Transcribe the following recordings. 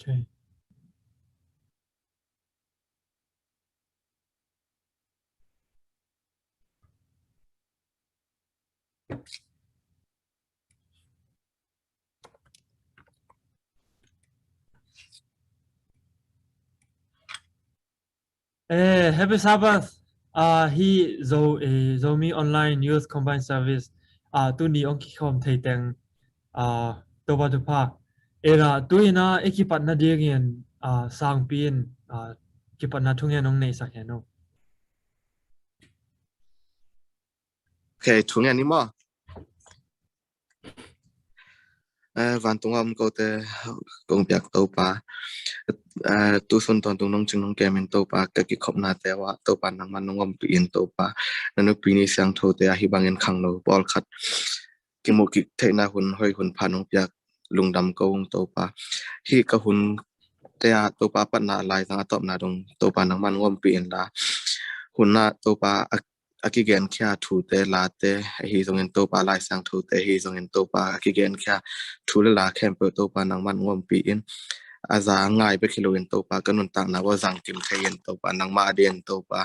Okay. Happy Sabbath. He zo mi online youth combined service. Tu ni ong ki khom thei teng to ba tu pa. Era tu ina ekipat na dia ngien sang pin kipat na thungen ong nei sak heno. Okay, thung ani mo. Van tung am ko te kong biak to pa. Tu sun ton tung nong chung nong kemen to pa ka ki khop na te wa to pa nang man nong om pi in to pa. Nanu pi ni sang tho te hi bangin khang no bol khat. Ki mo ki the na hun hoi hun pha nong biak lung dam ko to pa. Hi ka hun te a to pa pat na lai sang top na dong to pa nang man ngom pi in la. Hun na to pa aki gen kya thu te la te hi zong en to pa lai sang thu te hi zong en to pa aki gen kya thu le la khem pe to pa nang man ngom pi in aza ngai pe khilo en to pa kanun tak na wa zang kim the en to pa nang ma den to pa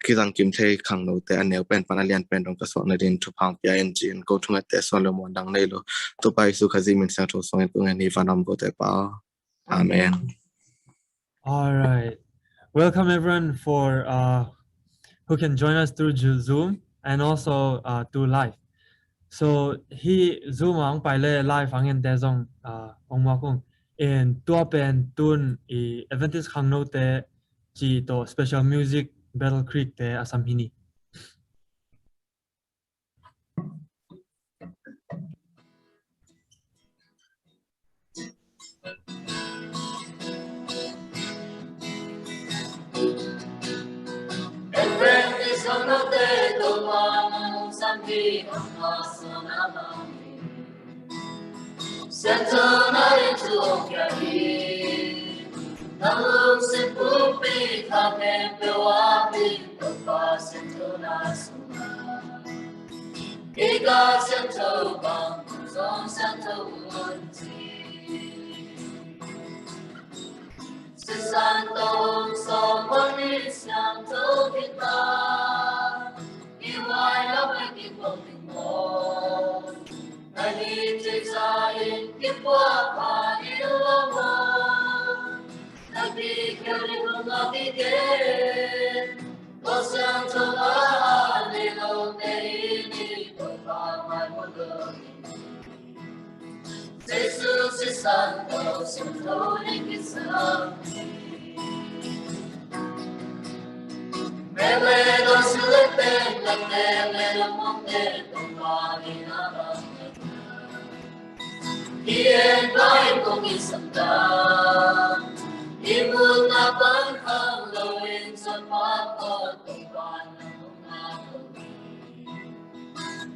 ki zang kim the khang no te anel pen pan alian pen dong ka so na din thu phang pya en jin ko thu te solomon dang nei lo to pa su khazi min sang tho song en tu ngan ni vanam ko te pa amen. All right. Welcome everyone for who can join us through Zoom and also through live. So he Zoom ang pai le live ang en te zong ong ma kung in tua pen tun Adventist khang no te chi to special music Battle Creek te asam hini. Adventist khang no te to ma nong sam hi ong ma so na ma settle not into okay. Nalung simpupi kame pewapi papa settle na suma. Iga settle bang zong settle unti. Sisanto so mani santo kita. Iwai la peki poti mo. Nagitisain kipwapa ilamo. Nagikari kong nakigit. Kosang tulaan nilong teini pagpamay mo gawin. Jesus si Santo, sintuling isang. Mele do silipin, nagteme ng monte, tumpangin ang Iyan ba'y kung isang dam? Ibon na pangkang lawin sa pagkatupan ng mga gawin.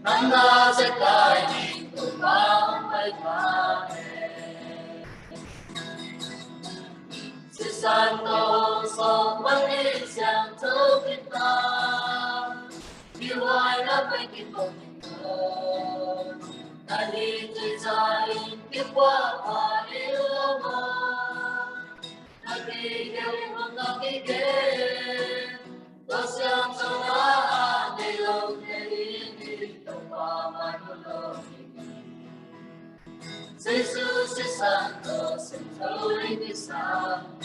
Nang nasa kainin ko bang may kanin? Si Santo sa maliit siyang tukita, iway na pagkitong ito. Nalito'y sa'yo kipwapa ilamo. Nagiging mong nakigit. Dosyang sanaan ilong nilingit ang pamanulogin. Si Jesus si Santo, sintuling isang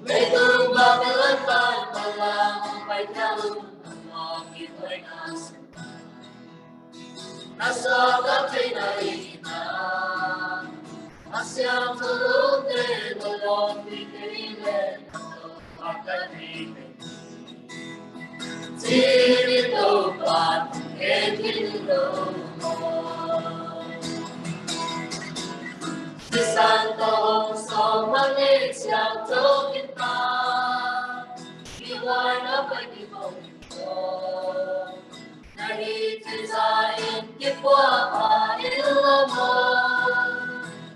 may tumbang ilantan malamang may kalun ang mga ito'y nasa. Nasa kapay na ina, asyang tulog din, walong pikirin, pagkalitin. Sinito pa, ekinilo mo. Si Santong sa maliit siyang tukita, iwan na pag-ibong ito. Nagitisain kipwapa ilamo.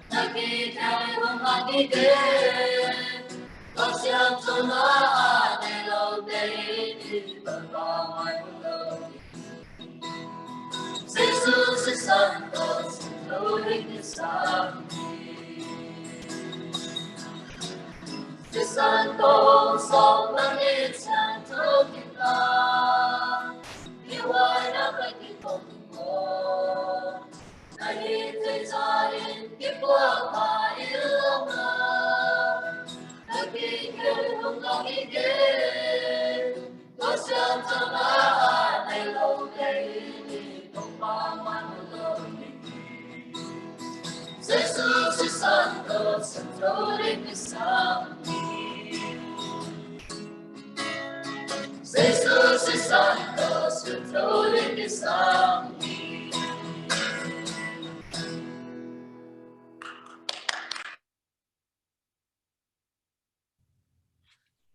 Nagkikay mong magigit. Kasyang tunaan ilaw dahin pagpamay mo. Jesus si Santos, tuloy isa. san tô sông nắng ít sang thâu kim ta yêu ai đã phải kinh khủng cô ai đi tới gia đình kiếp qua mà yêu mà ai đi kêu không lòng ý kiến tôi sẽ cho má này lâu đây không ba man lâu Jesus is Santos, Santorin is Jesus is Santos, Santorin is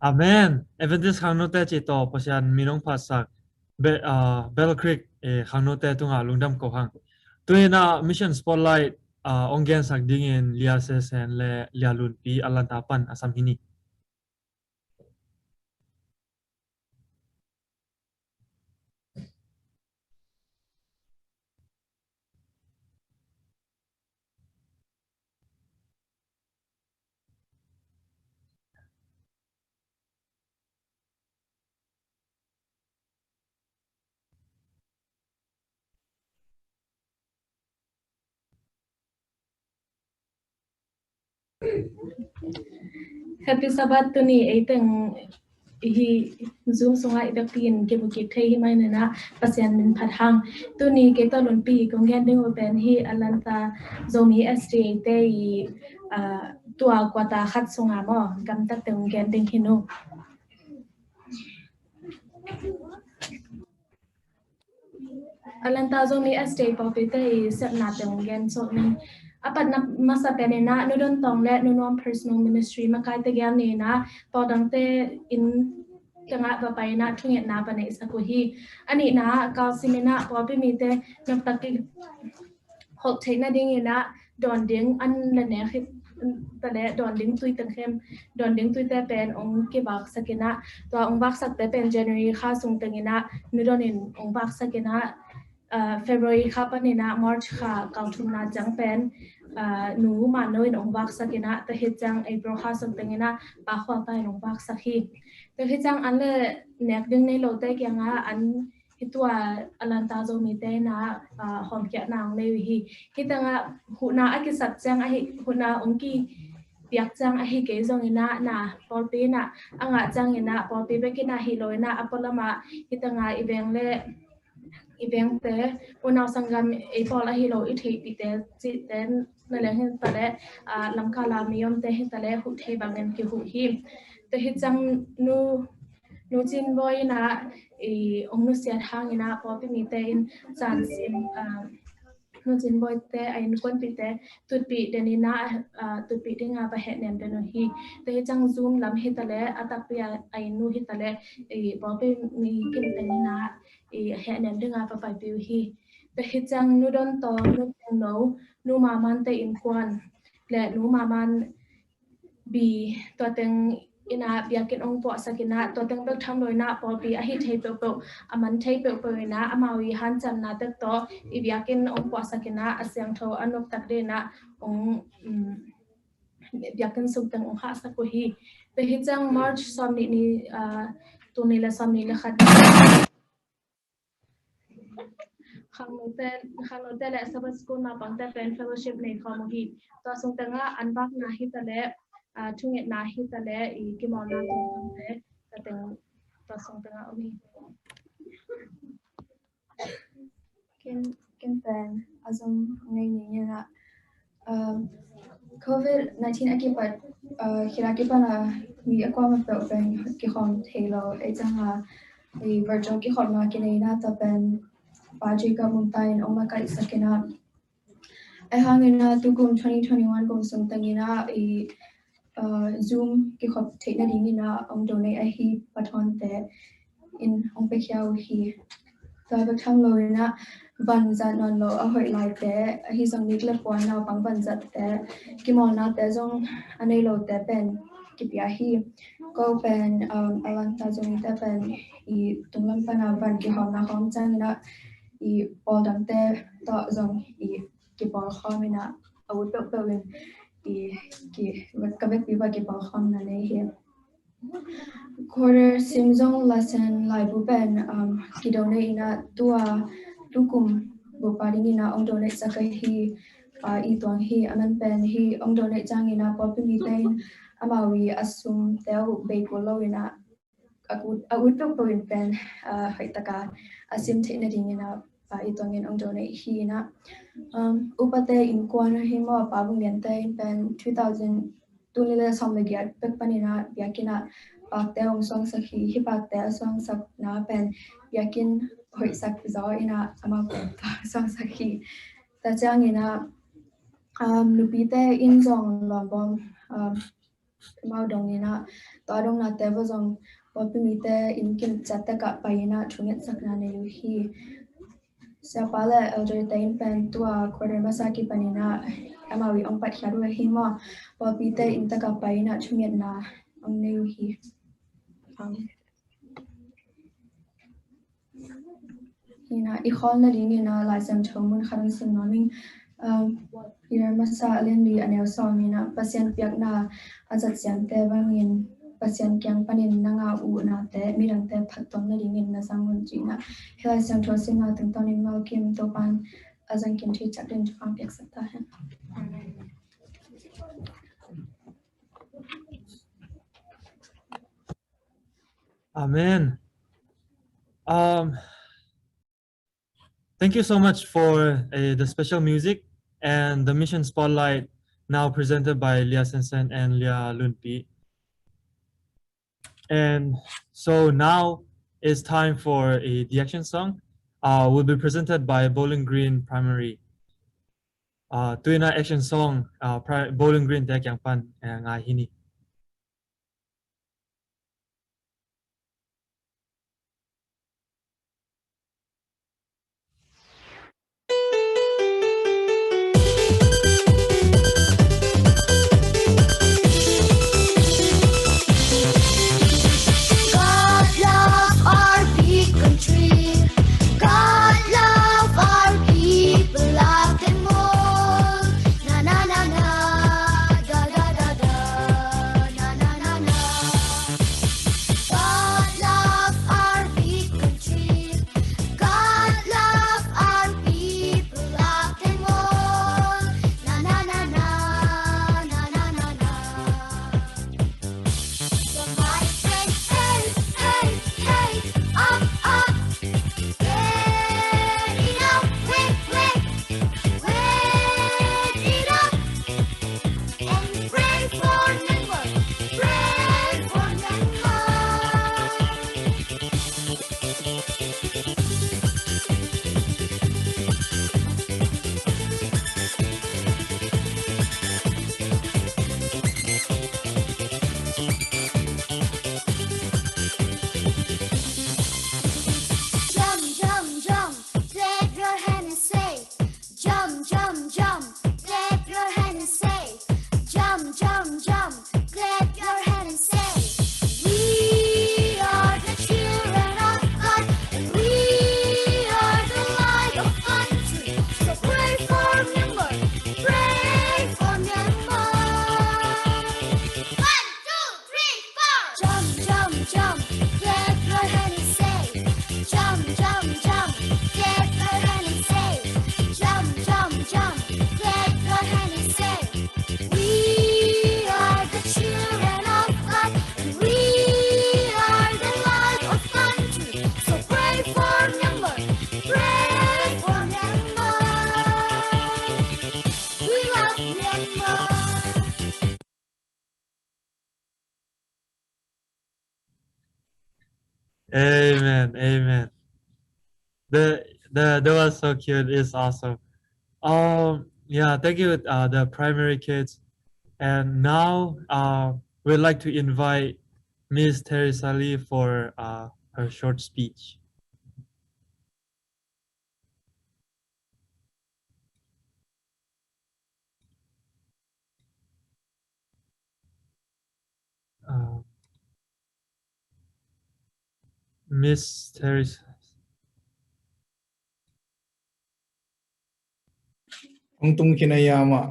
Amen. Adventist khang note chi to pasian minong phasak Bell Creek khang note tunga lungdam ko hang. Tuina mission spotlight onggen sak dingin lia sesen le lia lun pi alantapan asam hini. Happy Sabbath to ni iteng hi zoom songa idapin ke bukit thei mai na pasian min phathang to ni ke ta lon pi kong gen ding open hi alanta zomi st te i tua kwata khat songa mo gam ta teng gen ding hinu alanta zomi st popi te i set na teng gen so ni apat na masa penena no don tong le no nom personal ministry makai te gyam ni na podang te in kanga bapai na thunget na pa ne sakuhi ani na ka simena popi mi te nam takki hok theina ding ina don ding an le ne khit tale don ding tui tan khem don ding tui te pen ong ke bak sakina to ong bak sak te pen January kha sung tengina mi don in ong bak sakina February kha panina March kha kauthumna jang pen nu ma noi ong bak sakina te hechang April kha sung tengina pa khwa pa ong bak sakhi te hechang an le nek ding nei lo te kyanga an hitua alanta zo mi te na hom kya nang nei hi hitanga huna akisat chang a hi huna ongki piak chang a hi ke zong ina na polpe na anga chang ina polpe bekina hi loina apolama hitanga ibeng le ibeng te una sangam e pola hi lo I thei pi te chi ten na le hin tale lamka la miom te hin tale hu thei bangen ki hu hi te hi chang nu chin boy na ong nu sia hang ina popi mi te in chance in nu chin boy te ain kon pi te tut pi denina tut pi dinga ba het nem den hi te chang zoom lam hi tale atak pi ain nu hi tale popi mi kin denina het nem dinga ba pai pi hi te hi chang nu don to nu no nu ma man te in kwan le nu ma man bi to teng ina biakin ong po sakina to teng bek tham loina pol pi a hi thei pe pe aman thei pe pe na amawi han chan na tek to I biakin ong po sakina asyang tho anok tak de na ong biakin suk teng ong kha sa ko hi pe hi chang March som ni tu ni la som ni la khat khang no te la sabas school ma pang ta pen fellowship nei khom hi to sung tanga anbak na hi ta le thunget na hi tale I kimona tum te tateng pasong tanga omi kin pen azum ngai ni na COVID-19 akipat hiraki pana mi akwa ma pe pen ki khon thelo e changa I virtual ki khon ma kinai na ta pen paji ka muntain oma kai sakina I hangina tu kum 2021 kum sum tangina Zoom ki khop theina dingina ong donate a hi pathon te in ong pe khiao hi ta ba thang loina van zan non lo a hoi lai te a hi song nik le pon na pang van zat te ki mon na te zong anei lo te pen ki pia hi ko pen alang ta zong te pen I tunglam pa na van ki hom na hom chang na I pol dang te to zong I ki pol khom na awut pe pe win ki kabek piwa ki pol khom na nei hi quarter simzong lesson lai bu pen ki donate ina tua tukum bu paring ina ong donate sakai hi I tuang hi aman pen hi ong donate jang ina popimi tain amawi asum teu be polo ina akut pek poin pen haitaka asim thina ding ina I tuang in ong donate hi ina upate in kwana hi mo pabung lian tain pen 2000 tunile somlegiat pek panina yakina pakte ong song sakhi hi pakte song sak na pen yakin hoi sak zo ina ama song sakhi ta chang ina lupite in zong lombom mau dong ina to dong na te bo zong popimite in kin chatta ka paina thunget sakna ne lu hi sapala elder tain pen tua quarter masaki panina amawi ong pat hiaru hi mo popite in ta ka paina thunget na ong ne lu hi ina ikhol na ring ina laisam thomun kharang sim noming Peter masa alen li anel somina pasien piak na azat sian te bangin pasien kyang panin nanga u na te mirang te phatom na ringin na sangun china helai sang tho sim na tung tonin mal kim to pan azang kin thi chakrin chang piak sakta hai Amen. Thank you so much for the special music and the mission spotlight now presented by Lia Sensen and Lia Lunpi. And so now it's time for the action song. Will be presented by Bowling Green Primary. Tuina action song Bowling Green Tek Yang Pan ngai hini. God love our big country. God love our people, love them all. Na na na na, da da da da, na na na na. God love our big country. God love our people, love them all. Na na na na, na na na na. So my friend, hey, hey, hey, up, up, get it up, wake it up, and pray for Myanmar, pray for Myanmar. Jump, jump, jump, clap your hand and say, jump, jump, jump, clap your hand and say, jump, jump, jump, clap your hand and say, we are the children of God, and we are the light of country. So pray for Myanmar, pray for Myanmar. 1, 2, 3, 4. Jump, jump, jump, clap your hand and say, jump, jump, jump, clap your hand and say, jump, jump, jump, clap your hand and say, we are the children of God, and we are the light of country. So pray for Myanmar, pray for Myanmar. We love Myanmar. Amen, amen. That was so cute. It's awesome. Yeah, thank you, the primary kids. And now we'd like to invite Miss Teresa Lee for her short speech. Miss Teresa. Ang tung kinayama.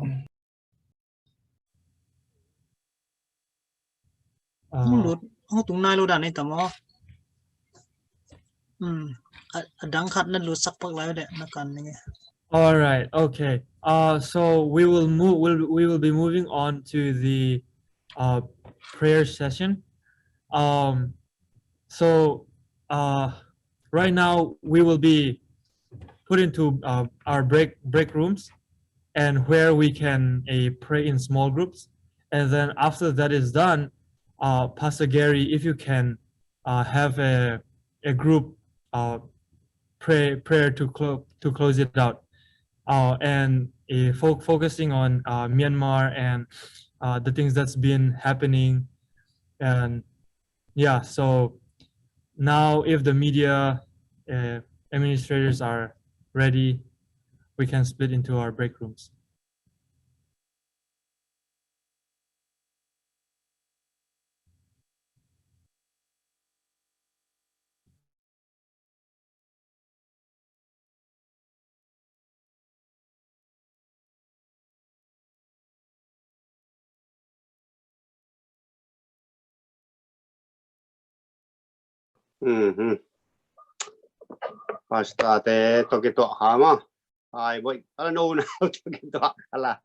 Uh, Ang tunay lo dan ita mo. Adang khat na lusak pak layo de nakan ni. All right. Okay. So we will be moving on to the prayer session. So right now we will be put into our break rooms, and where we can pray in small groups. And then after that is done, Pastor Gary, if you can have a group prayer to close it out, and focusing on Myanmar and the things that's been happening. And yeah, so now if the media administrators are ready, we can split into our break rooms. Pasta te toki to hama. Ai boy, ala no na toki to ala.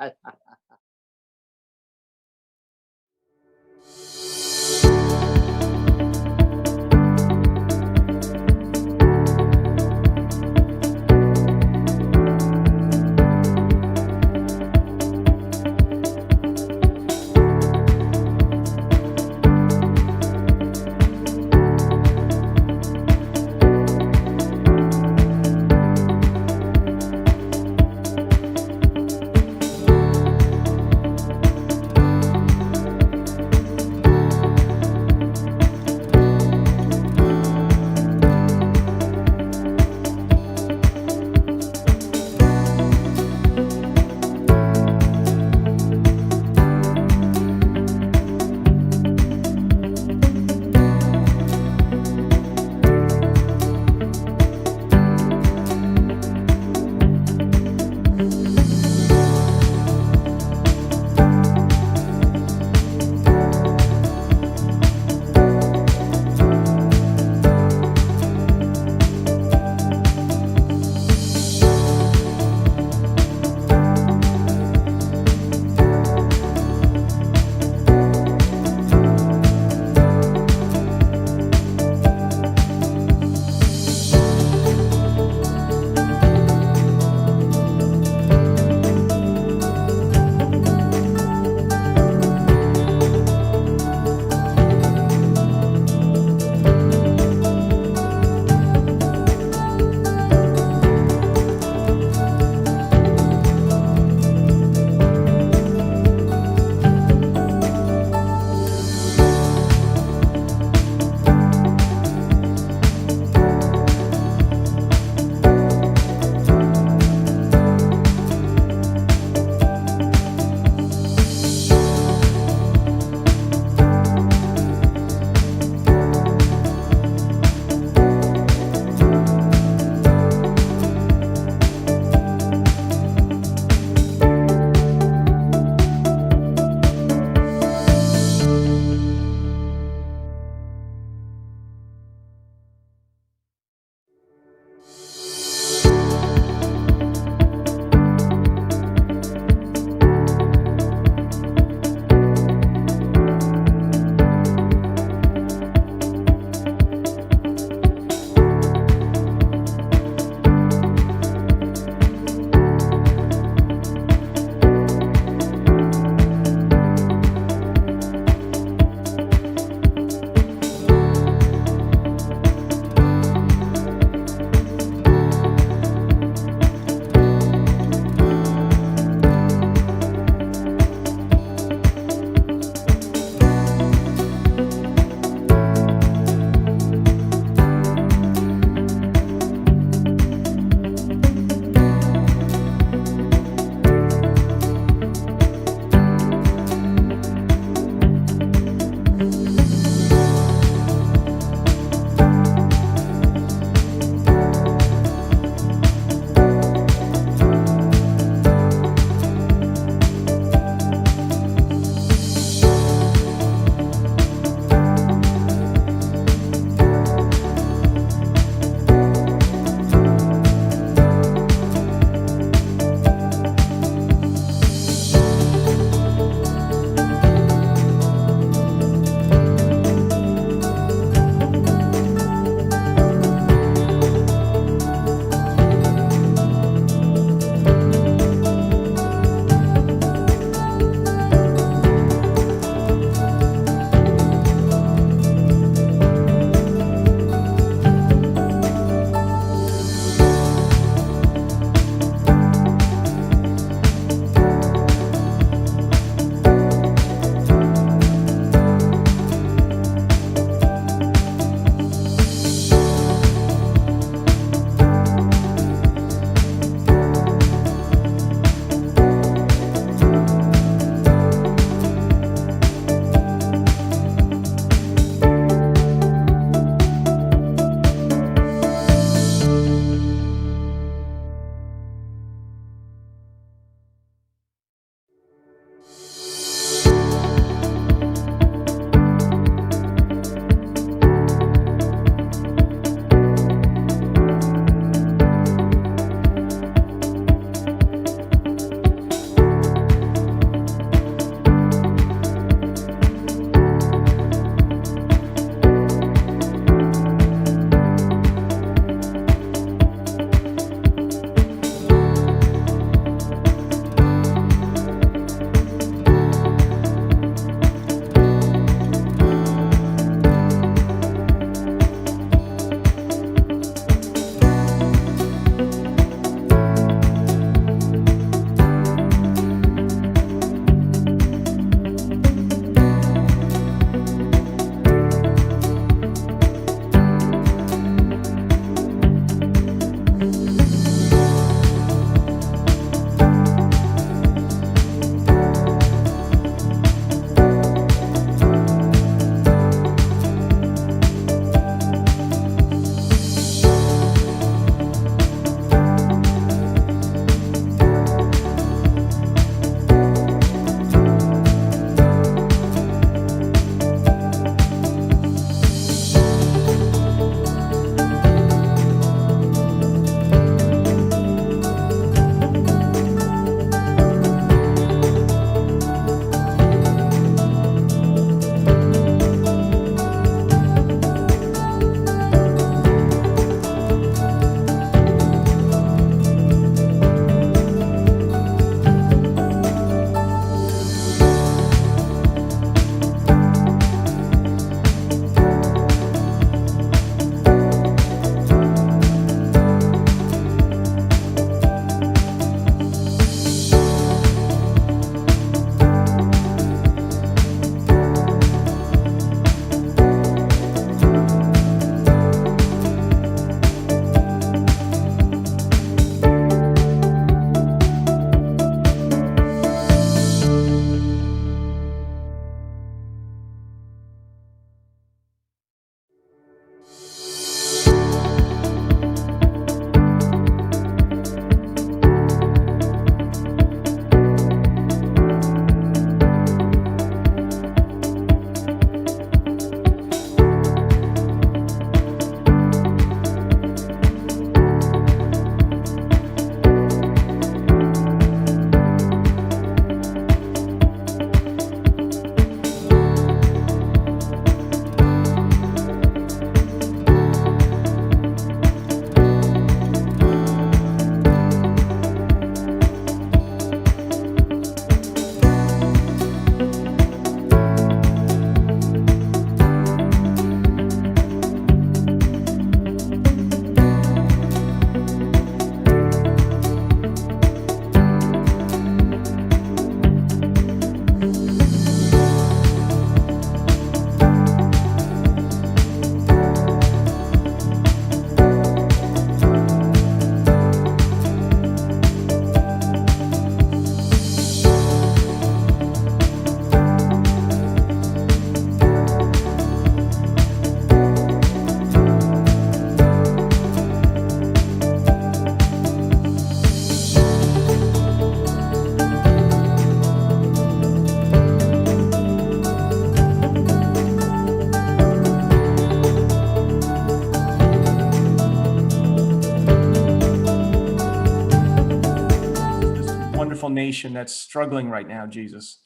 nation that's struggling right now, Jesus.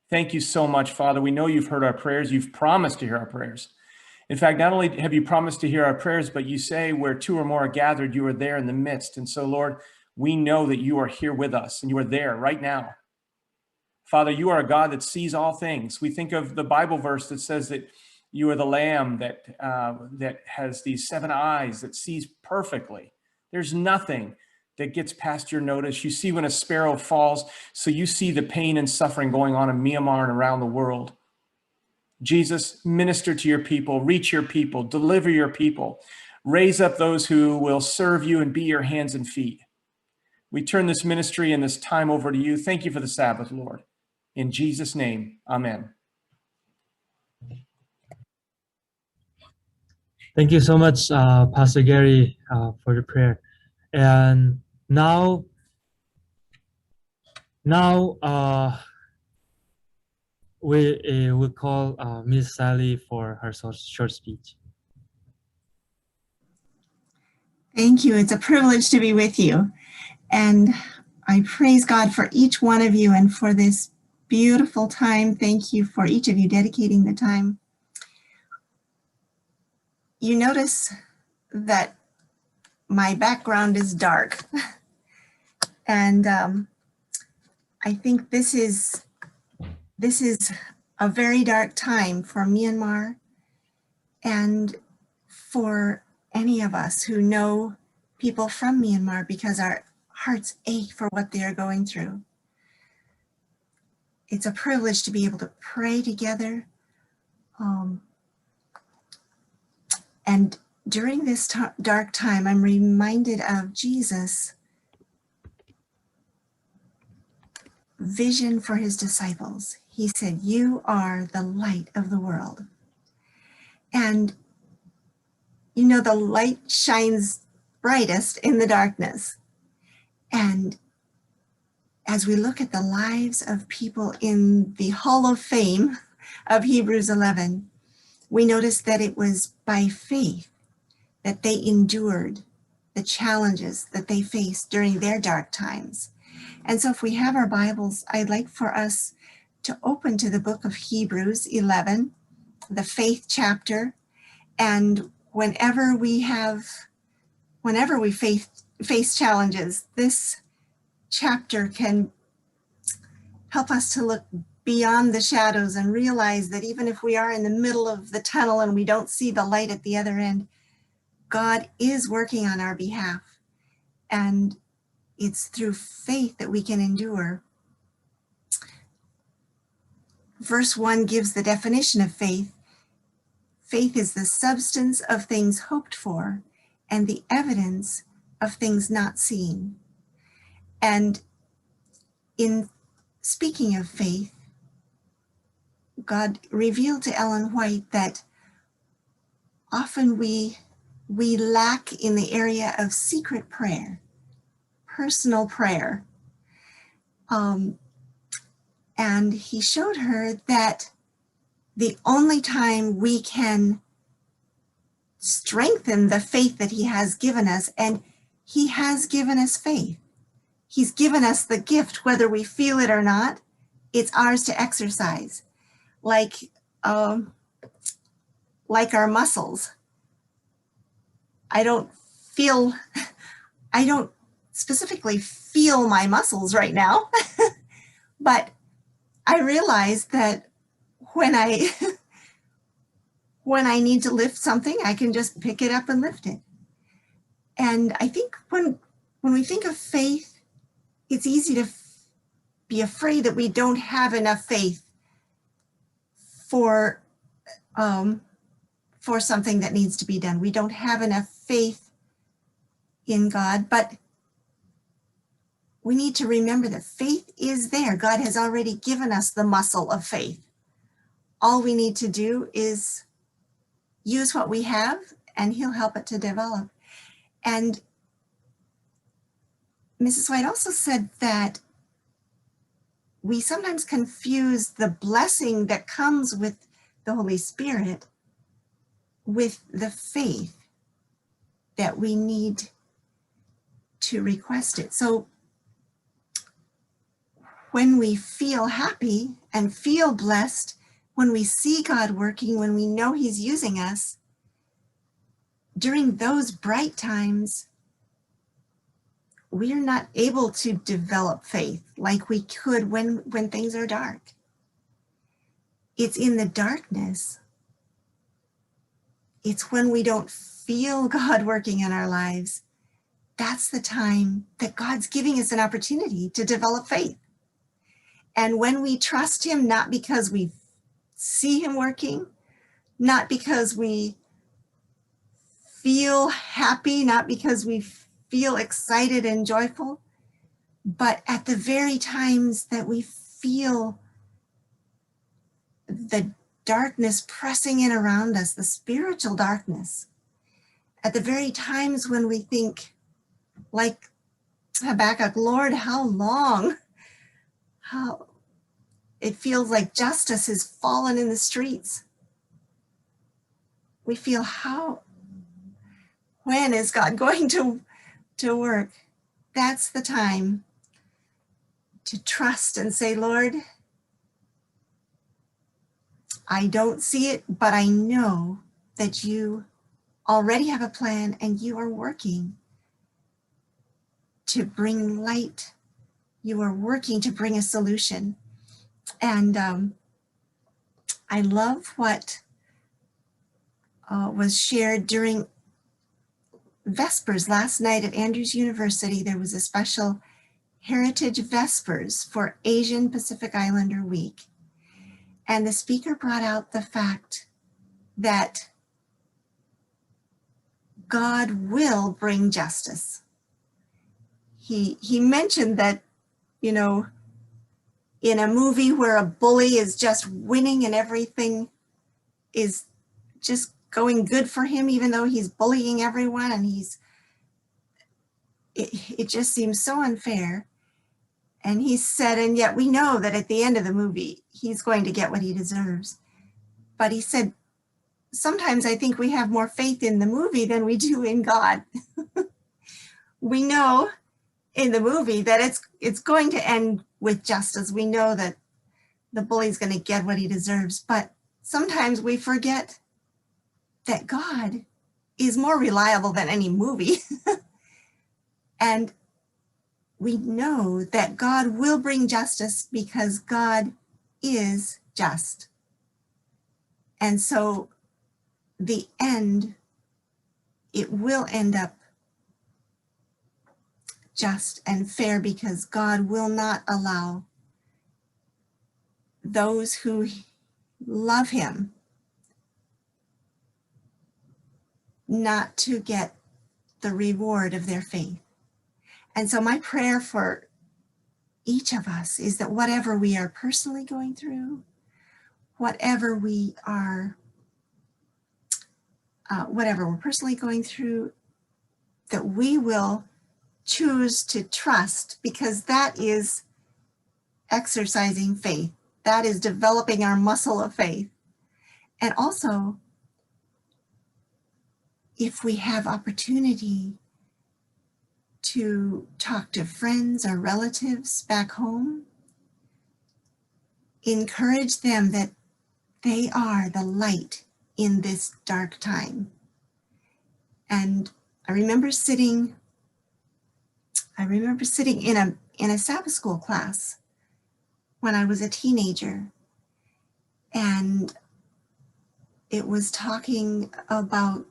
Thank you so much, Father. We know you've heard our prayers. You've promised to hear our prayers. In fact, not only have you promised to hear our prayers, but you say where two or more are gathered, you are there in the midst. And so, Lord, we know that you are here with us and you are there right now. Father, you are a God that sees all things. We think of the Bible verse that says that you are the Lamb that has these 7 eyes, that sees perfectly. There's nothing that gets past your notice. You see when a sparrow falls, so you see the pain and suffering going on in Myanmar and around the world. Jesus, minister to your people, reach your people, deliver your people, raise up those who will serve you and be your hands and feet. We turn this ministry and this time over to you. Thank you for the Sabbath, Lord. In Jesus' name, amen. Thank you so much, Pastor Gary, for the prayer. And now we will call Miss Sally for her short speech. Thank you. It's a privilege to be with you. And I praise God for each one of you and for this beautiful time. Thank you for each of you dedicating the time. You notice that my background is dark. And I think this is a very dark time for Myanmar and for any of us who know people from Myanmar, because our hearts ache for what they are going through. It's a privilege to be able to pray together. And during this dark time, I'm reminded of Jesus' vision for his disciples. He said, "You are the light of the world." And you know, the light shines brightest in the darkness. And as we look at the lives of people in the Hall of Fame of Hebrews 11, we notice that it was by faith that they endured the challenges that they faced during their dark times. And so if we have our Bibles, I'd like for us to open to the book of Hebrews 11, the faith chapter. And whenever we face challenges, this chapter can help us to look beyond the shadows and realize that even if we are in the middle of the tunnel and we don't see the light at the other end, God is working on our behalf. And it's through faith that we can endure. Verse 1 gives the definition of faith. Faith is the substance of things hoped for and the evidence of things not seen. And in speaking of faith, God revealed to Ellen White that often we lack in the area of secret prayer, personal prayer. And he showed her that the only time we can strengthen the faith that he has given us, and he has given us faith. He's given us the gift, whether we feel it or not, it's ours to exercise. Like our muscles. I don't specifically feel my muscles right now, but I realize that when I need to lift something, I can just pick it up and lift it. And I think when we think of faith, it's easy to be afraid that we don't have enough faith for something that needs to be done. We don't have enough faith in God, but we need to remember that faith is there. God has already given us the muscle of faith. All we need to do is use what we have, and he'll help it to develop. And Mrs. White also said that we sometimes confuse the blessing that comes with the Holy Spirit with the faith that we need to request it. So when we feel happy and feel blessed, when we see God working, when we know he's using us, during those bright times, we're not able to develop faith like we could when things are dark. It's in the darkness. It's when we don't feel God working in our lives. That's the time that God's giving us an opportunity to develop faith. And when we trust him, not because we see him working, not because we feel happy, not because we feel excited and joyful, but at the very times that we feel the darkness pressing in around us, the spiritual darkness, at the very times when we think, like Habakkuk, Lord, how long? How it feels like justice has fallen in the streets. We feel, when is God going to work? That's the time to trust and say, Lord, I don't see it, but I know that you already have a plan and you are working to bring light. You are working to bring a solution. And I love what was shared during Vespers last night at Andrews University. There was a special Heritage Vespers for Asian Pacific Islander Week. And the speaker brought out the fact that God will bring justice. He mentioned that, you know, in a movie where a bully is just winning and everything is just going good for him, even though he's bullying everyone, and it just seems so unfair. And he said, and yet we know that at the end of the movie, he's going to get what he deserves. But he said, sometimes I think we have more faith in the movie than we do in God. We know in the movie that it's going to end with justice. We know that the bully's going to get what he deserves. But sometimes we forget that God is more reliable than any movie. And we know that God will bring justice because God is just. And so the end, it will end up just and fair because God will not allow those who love him not to get the reward of their faith. And so my prayer for each of us is that whatever we are personally going through, whatever we're personally going through, that we will choose to trust, because that is exercising faith. That is developing our muscle of faith. And also, if we have opportunity to talk to friends or relatives back home, encourage them that they are the light in this dark time. And I remember sitting in a Sabbath school class when I was a teenager, and we were talking about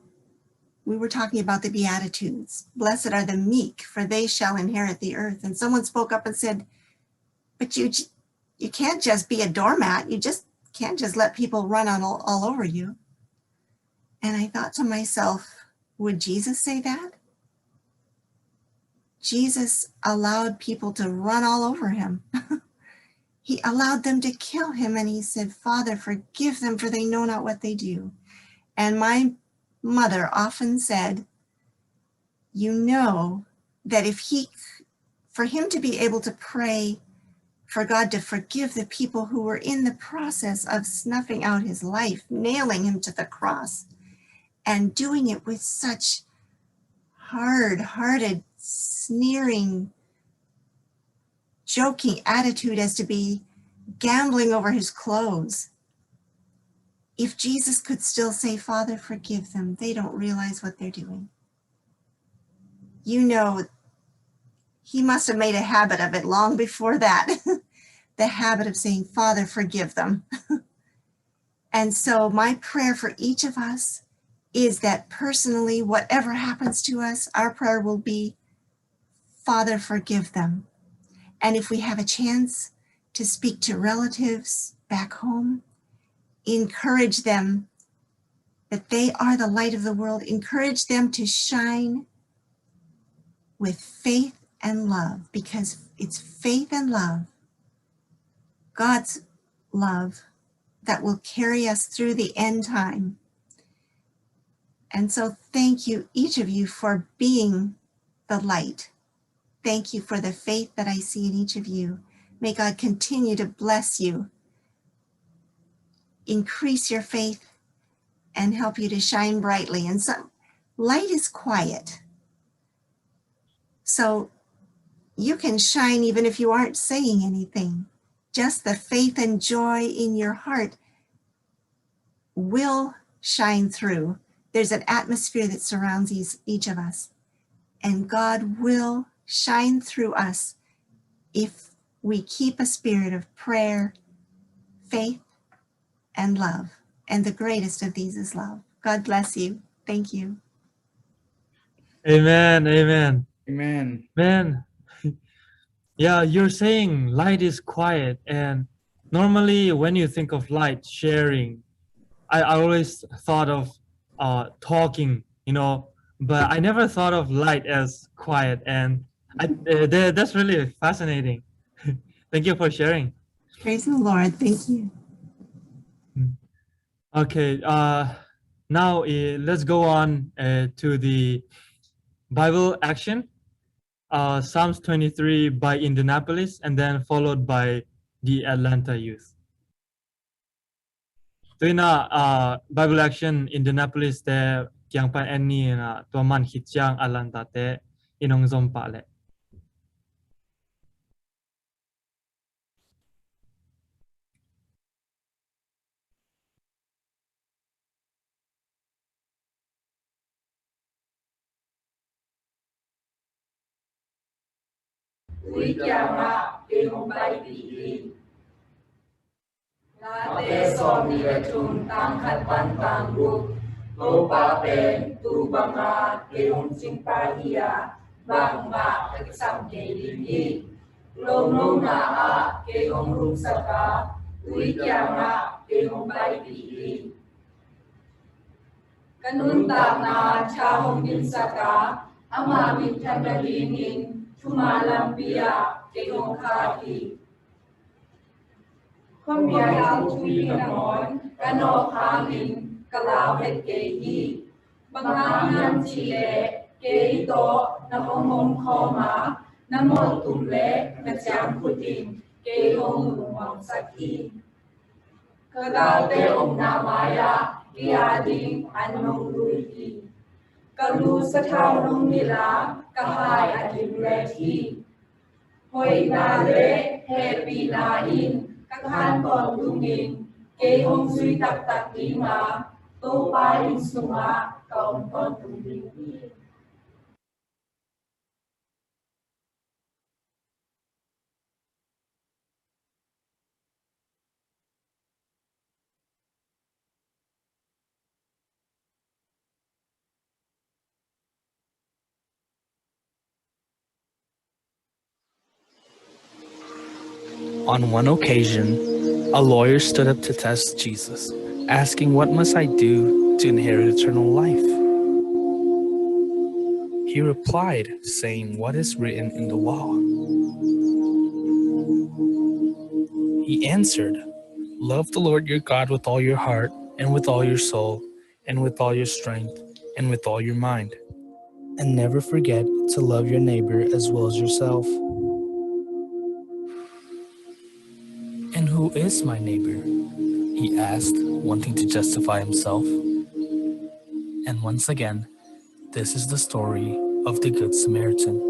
the Beatitudes. Blessed are the meek, for they shall inherit the earth. And someone spoke up and said, but you can't just be a doormat. You just can't just let people run all over you. And I thought to myself, would Jesus say that? Jesus allowed people to run all over him. He allowed them to kill him, and he said, Father, forgive them, for they know not what they do. And my mother often said, you know that for him to be able to pray for God to forgive the people who were in the process of snuffing out his life, nailing him to the cross, and doing it with such hard-hearted, sneering joking attitude as to be gambling over his clothes. If Jesus could still say, Father, forgive them, they don't realize what they're doing. You know, he must have made a habit of it long before that, the habit of saying, Father, forgive them. And so my prayer for each of us is that personally, whatever happens to us, our prayer will be, Father, forgive them. And if we have a chance to speak to relatives back home, encourage them that they are the light of the world. Encourage them to shine with faith and love, because it's faith and love, God's love, that will carry us through the end time. And so thank you, each of you, for being the light. Thank you for the faith that I see in each of you. May God continue to bless you, increase your faith, and help you to shine brightly. And so light is quiet. So you can shine even if you aren't saying anything. Just the faith and joy in your heart will shine through. There's an atmosphere that surrounds each of us, and God will shine through us if we keep a spirit of prayer, faith, and love. And the greatest of these is love. God bless you. Thank you. Amen. Amen. Amen. Man, yeah, you're saying light is quiet, and normally when you think of light, sharing, I always thought of talking, you know, but I never thought of light as quiet, and that's really fascinating. Thank you for sharing. Praise the Lord. Thank you. Okay, now let's go on to the Bible action. Psalms 23 by Indianapolis, and then followed by the Atlanta youth. Tuy na Bible action Indianapolis te kyang pan any na to man hitchang Atlanta te inong zompa le. Ui kiama hong bai pi la te som ni le tum tang khat pan tang bu to pa pen tu banga hong sing pa ia bang ma ke sam ke ni long long na a hong rum sa ka ui kiama hong bai pi kanun ta na cha hong bin sa ka ama min than da nin Tumalambia kehong kati. Kumiyang tuwi namon, kano hangin, kalaw het kehi. Bangangan chile, keito, na hongong koma, na motumle, na siyang puting, kehong lumang saki. Kagate om namaya, kiading anong luhi. Kalu sa taong nila, kahai adim leti. Hoi na le, hepi na in, kakhan kon tungin, kay hong sui tak tak lima, to pa in suma, kaon kon tungin. On one occasion, a lawyer stood up to test Jesus, asking, "What must I do to inherit eternal life?" He replied, saying, "What is written in the law?" He answered, "Love the Lord your God with all your heart, and with all your soul, and with all your strength, and with all your mind. And never forget to love your neighbor as well as yourself." "And who is my neighbor?" he asked, wanting to justify himself. And once again, this is the story of the Good Samaritan.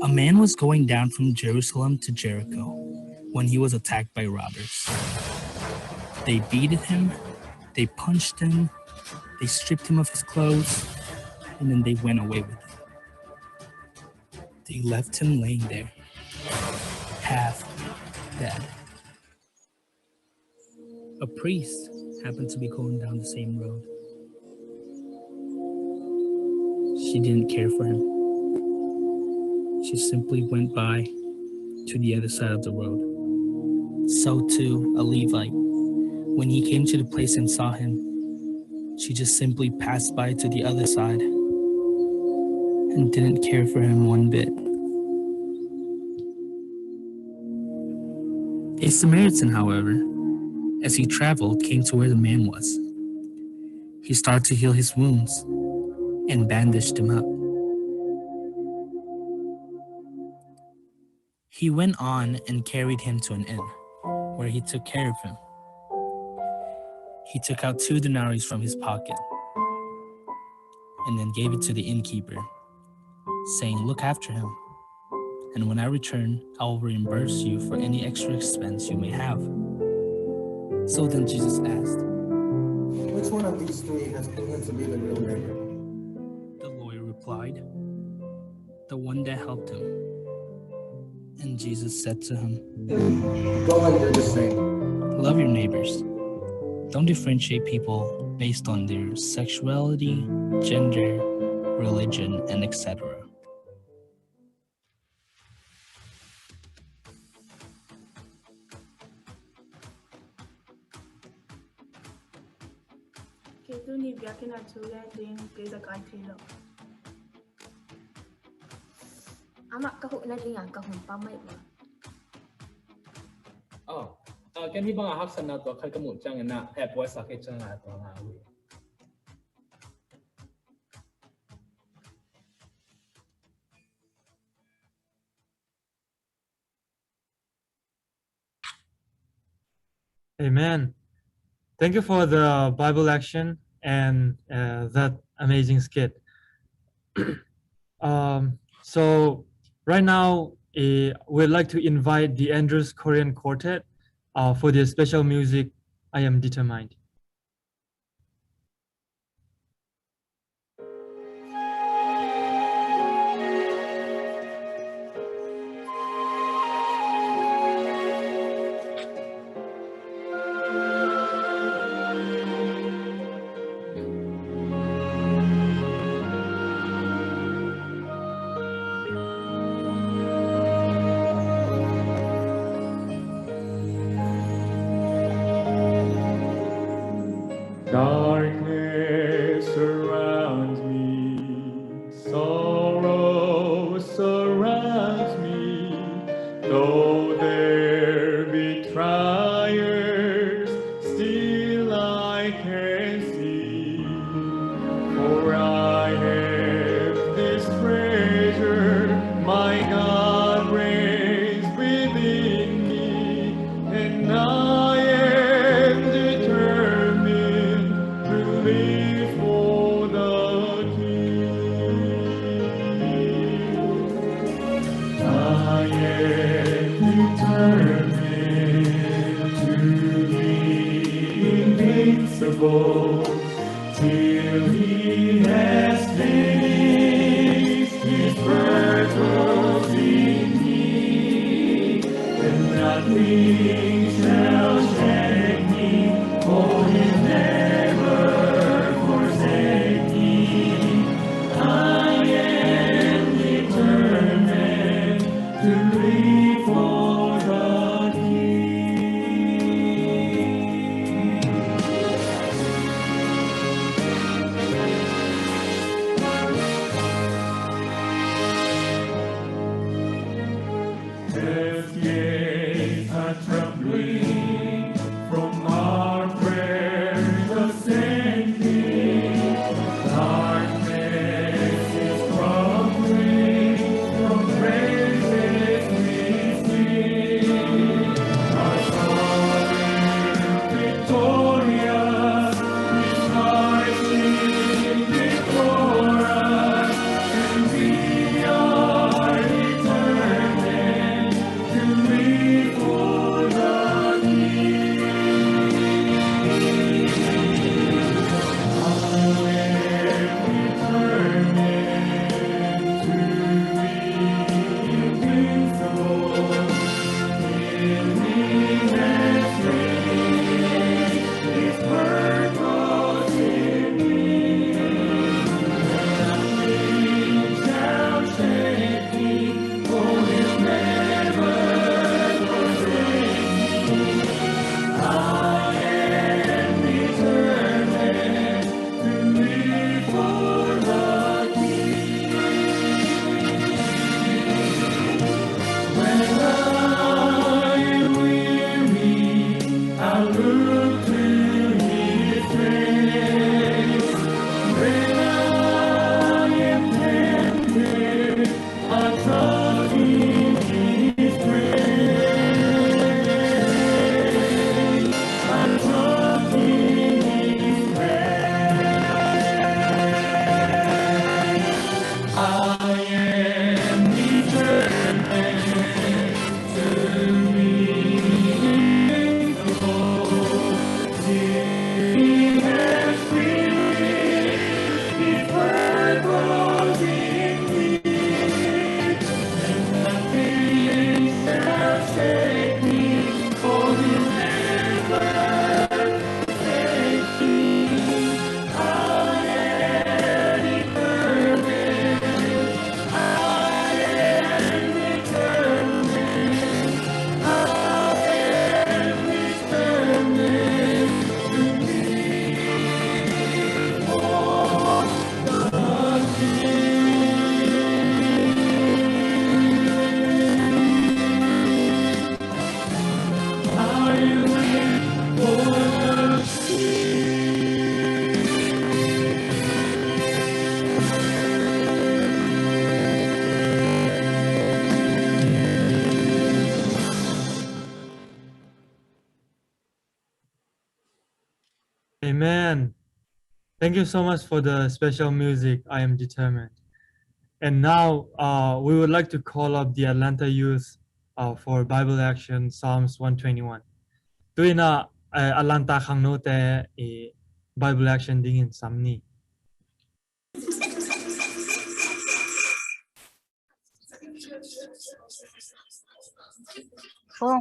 A man was going down from Jerusalem to Jericho when he was attacked by robbers. They beat him, they punched him, they stripped him of his clothes, and then they went away with him. They left him laying there, half dead. A priest happened to be going down the same road. She didn't care for him. She simply went by to the other side of the road. So too, a Levite. When he came to the place and saw him, she just simply passed by to the other side and didn't care for him one bit. A Samaritan, however, as he traveled, came to where the man was. He started to heal his wounds and bandaged him up. He went on and carried him to an inn, where he took care of him. He took out 2 denarii from his pocket and then gave it to the innkeeper, saying, "Look after him, and when I return, I will reimburse you for any extra expense you may have." So then Jesus asked, Which one of these 3 has proven to be the real neighbor? The lawyer replied, "The one that helped him." And Jesus said to him, Go and do the same. "Love your neighbors. Don't differentiate people based on their sexuality, gender, religion, and etc." Ketuni biakin acuya ding keza kaitilo. Amak kahuk na rin ang kahun pamay ba? Kan hi bang ahak sana to khai kamu chang na he boy sa ke chang na to na wi. Amen. Thank you for the Bible action and that amazing skit. So right now, we'd like to invite the Andrews Korean Quartet for their special music, I Am Determined. Darkness surrounds me, sorrow surrounds me, though there be trials, still I can see, for I have this treasure, my God reigns within me, and I am determined to live for the King. I am determined to be invincible till He has finished His purpose in me, and nothing shall shake me, for He never forsake me. I am determined to live for the King. Death gates are trembling. Thank you so much for the special music, I Am Determined. And now we would like to call up the Atlanta youth for Bible Action Psalms 121. Tuy na Atlanta khang no te Bible Action dingin samni. Oh.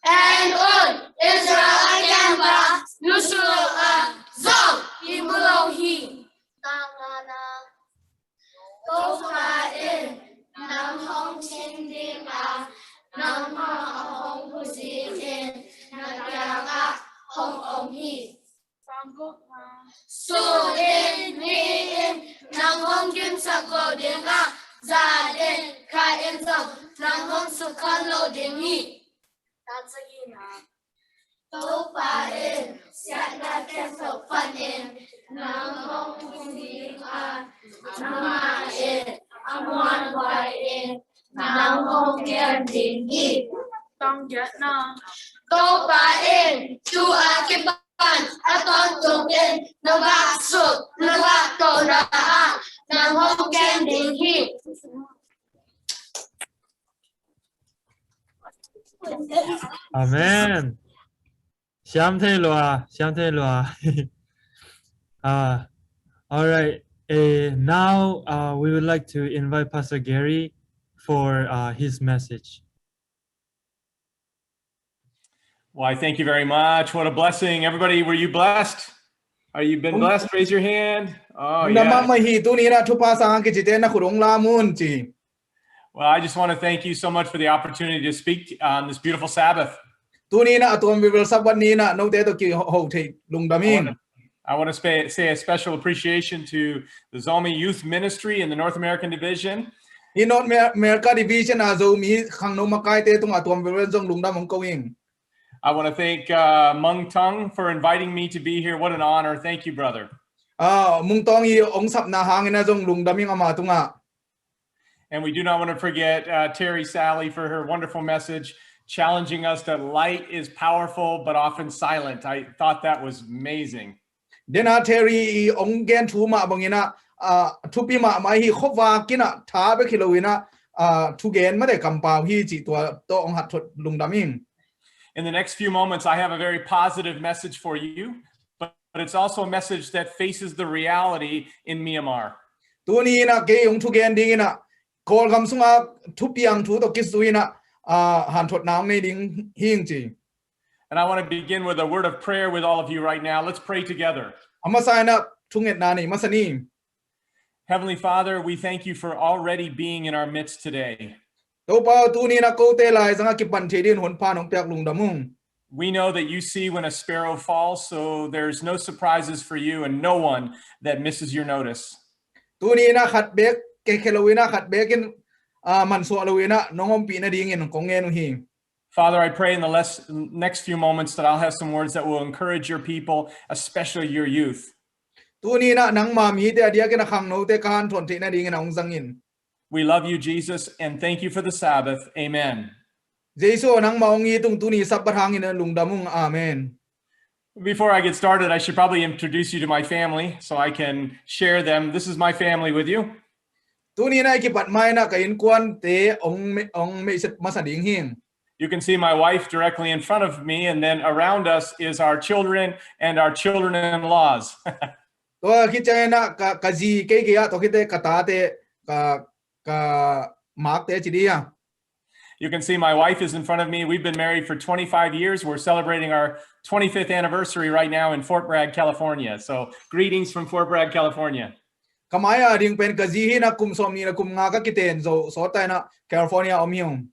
And on Israel Kemba, Nusura, Zong, Imulohi, Tangana, Tofain, Nam Hong Chindima, Nam Hong Pusin, Naganga, Hong Omhi, So in me, Nam Hong Kim Sako Dinga, Zaden, Kain Zong, Nam Hong Sukalo Dingi. Topain, Siana Kefo Panin, Namong Pundika, Namain, Amuan Wain, Namong Kerdingi, Tong Jatna, Topain, Tua Kiban, Aton Tungin, Navaksuk, Navatora, Namong Kerdingi. Amen. All right. Now we would like to invite Pastor Gary for his message. Well, I thank you very much. What a blessing. Everybody, were you blessed? Are you been blessed? Raise your hand. Oh, yeah. Well, I just want to thank you so much for the opportunity to speak on this beautiful Sabbath. I want to say a special appreciation to the Zomi Youth Ministry in the North American Division. I want to thank Mung Tung for inviting me to be here. What an honor. Thank you, brother. And we do not want to forget Terry Sally for her wonderful message, challenging us that light is powerful but often silent. I thought that was amazing. Terry ongen tuma bangina tupima mai hi khova kina thabe khilowina tugen made kampau hi chi to ong hat lungdaming. In the next few moments, I have a very positive message for you, but it's also a message that faces the reality in Myanmar. Tunina ke yung tugen dingina kol kamsunga tupiang tu to kisuina hantot nam ne ding hingji. And I want to begin with a word of prayer with all of you right now. Let's pray together. Heavenly Father, we thank you for already being in our midst today. We know that you see when a sparrow falls, so there's no surprises for you and no one that misses your notice. Father, I pray in the next few moments that I'll have some words that will encourage your people, especially your youth. We love you, Jesus, and thank you for the Sabbath. Amen. Before I get started, I should probably introduce you to my family so I can share them. This is my family with you. You can see my wife directly in front of me, and then around us is our children and our children-in-laws. You can see my wife is in front of me. We've been married for 25 years. We're celebrating our 25th anniversary right now in Fort Bragg, California. So greetings from Fort Bragg, California. kamaya ding pen kazihi na kum somni na kum nga ka kiten so tay na California omyong.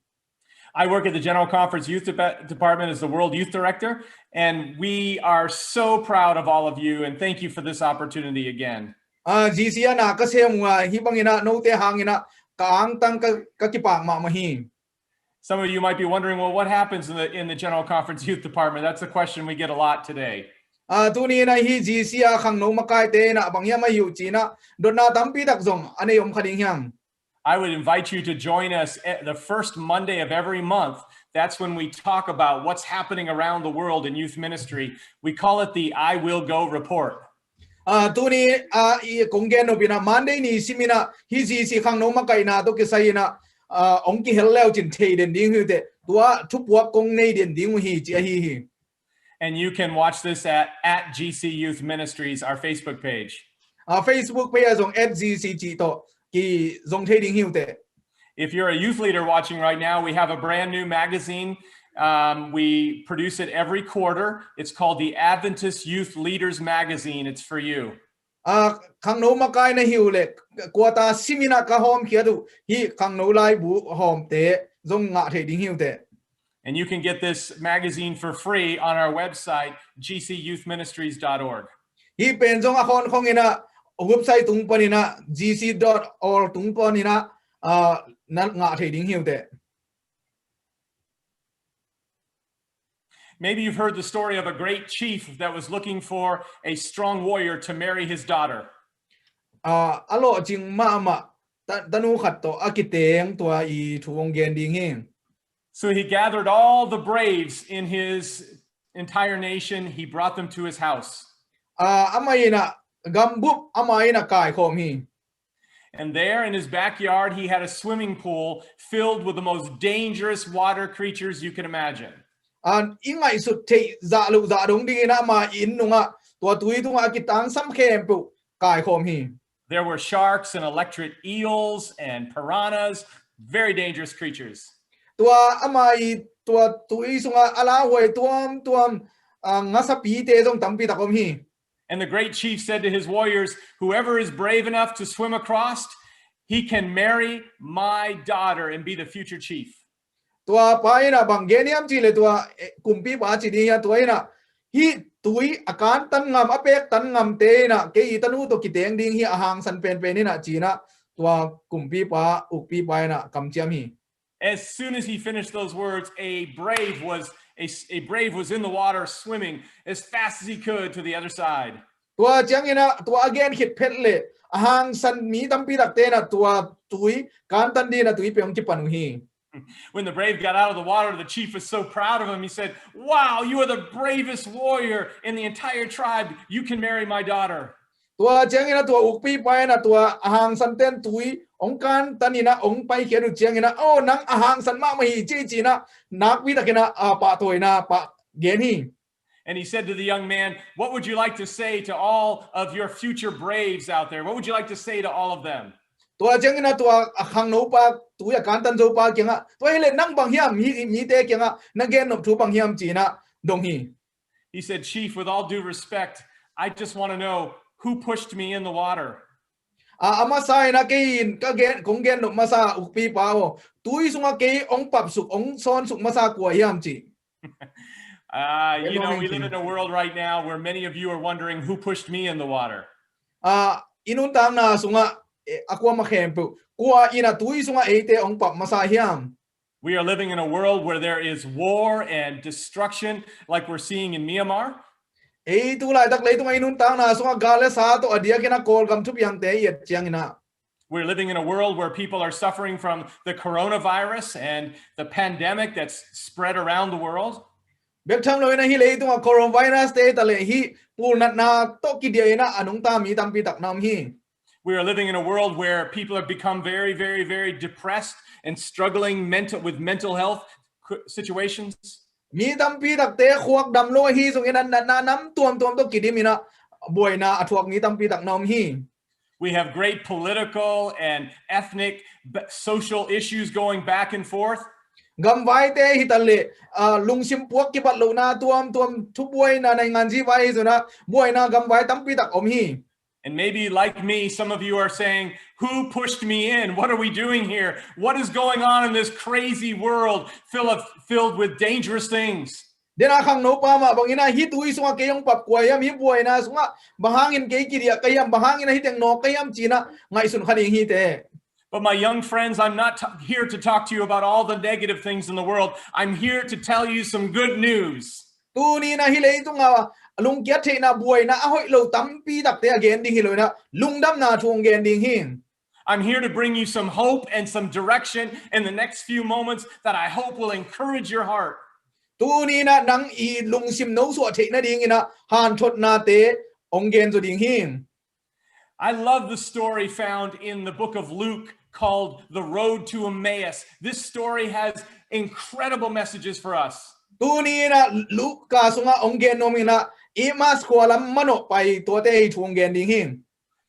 I work at the General Conference Youth Department as the World Youth Director, and we are so proud of all of you, and thank you for this opportunity again. GC na kasi mga hibangina no te hangina kaang tang kakipang mamahi. Some of you might be wondering, well, what happens in the General Conference Youth Department? That's a question we get a lot today. Tuni na hi GC khang no makai te na bangya mayu china don na tampi tak zong ane yom khading hyang. I would invite you to join us the first Monday of every month. That's when we talk about what's happening around the world in youth ministry. We call it the I Will Go report. Tuni konggen no bina Monday ni simina hi GC khang no makai na to kisai na ong ki helleo chin thei den ding hu te tua thupwa kong nei den ding hi chi hi. And you can watch this at GC Youth Ministries, our Facebook page. Facebook page zong @GC chi to. If you're a youth leader watching right now, we have a brand new magazine. We produce it every quarter. It's called the Adventist Youth Leaders Magazine. It's for you. And you can get this magazine for free on our website, gcyouthministries.org. Website tungpanina gc.org tungpanina nga thading hiute. Maybe you've heard the story of a great chief that was looking for a strong warrior to marry his daughter. Alo jing mama tanu khatto akiteng tua I thuong gen ding hin. So he gathered all the braves in his entire nation. He brought them to his house. Amayina Gambup amaina kai khom hi. And there in his backyard, he had a swimming pool filled with the most dangerous water creatures you can imagine. And ingai su te za lu za dong ding na ma in nunga tua tui tunga kitang sam khem pu kai khom hi. There were sharks and electric eels and piranhas, very dangerous creatures. Tua amai tua tui sunga ala hoi tuam ngasa pi te dong tampi takom hi. And the great chief said to his warriors, whoever is brave enough to swim across, he can marry my daughter and be the future chief. Tua paina bangeniam chile tua kumpi pa chidiya tuaina hi tui akan tan ngam apek tan ngam te na ke itanu to kiteng ding hi ahang san pen pen na china tua kumpi pa ukpi pa na kamchiam hi. As soon as he finished those words, a brave was in the water swimming as fast as he could to the other side. Tua changina tua again hit petle ahang san mi tampi takte na tua tui kan tan di na tui peong ki panuhi. When the brave got out of the water, the chief was so proud of him. He said, "Wow, you are the bravest warrior in the entire tribe. You can marry my daughter." Tua changina tua ukpi pa na tua ahang san ten tui ong kan tanina ong pai kenu changina oh nang ahang san ma mahi chi chi na nak wi takina pa toy na pa geni. And he said to the young man, "What would you like to say to all of your future braves out there? What would you like to say to all of them?" Tua changina tua ahang no pa tuya kan tan zo pa kenga tua hele nang bang hiam mi te kenga nagen no thu bang hiam chi na dong hi. He said, "Chief, with all due respect, I just want to know who pushed me in the water." Ama sai na kein ka gen kong gen no masa ukpi pa o tui sunga ke ong pap suk ong son suk masa ko hiam chi. You know, we live in a world right now where many of you are wondering who pushed me in the water. Inun tang na sunga akwa makhempu kwa ina tui sunga ete ong pap masa hiam. We are living in a world where there is war and destruction like we're seeing in Myanmar. Tu lai tak lei tu inun tang na sunga gale sa to adia kena kol kam thup yang te yet chiang ina. We're living in a world where people are suffering from the coronavirus and the pandemic that's spread around the world. Bektham lo na hi lei tu coronavirus te ta le hi purnat na to ki dia na anung ta mi tam pi tak nam hi. We are living in a world where people have become very, very, very depressed and struggling with mental health situations. Mi tam pi tak te khuak dam lo hi sung ina na nam tuam to ki di mi na boy na athuak mi tam pi tak nam hi. We have great political and ethnic social issues going back and forth. Gam vai te hi talle lung sim puak ki bat lo na tuam thu boy na nai ngan ji vai zu na boy na gam vai tam pi tak om hi. And maybe like me, some of you are saying, who pushed me in? What are we doing here? What is going on in this crazy world filled with dangerous things? Dena khang no pa ma bangina hi tui sunga kayong pap kwayam hi buaina sunga bahangin kay kiria kayam bahangin hi teng no kayam china ngai sun khading hi te. But my young friends, I'm not here to talk to you about all the negative things in the world. I'm here to tell you some good news. Tu ni na hi lei tunga lung kya the na buaina ahoi lo tampi tak te again ding hi lo na lungdam na thung again ding hin. I'm here to bring you some hope and some direction in the next few moments that I hope will encourage your heart. Tu ni na nang I lung sim no so the na ding ina han thot na te ong gen zo ding hin. I love the story found in the book of Luke called The Road to Emmaus. This story has incredible messages for us. Tu ni na Luke ka sunga ong gen no mina imas ko alam mano pai to te thung gen ding hin.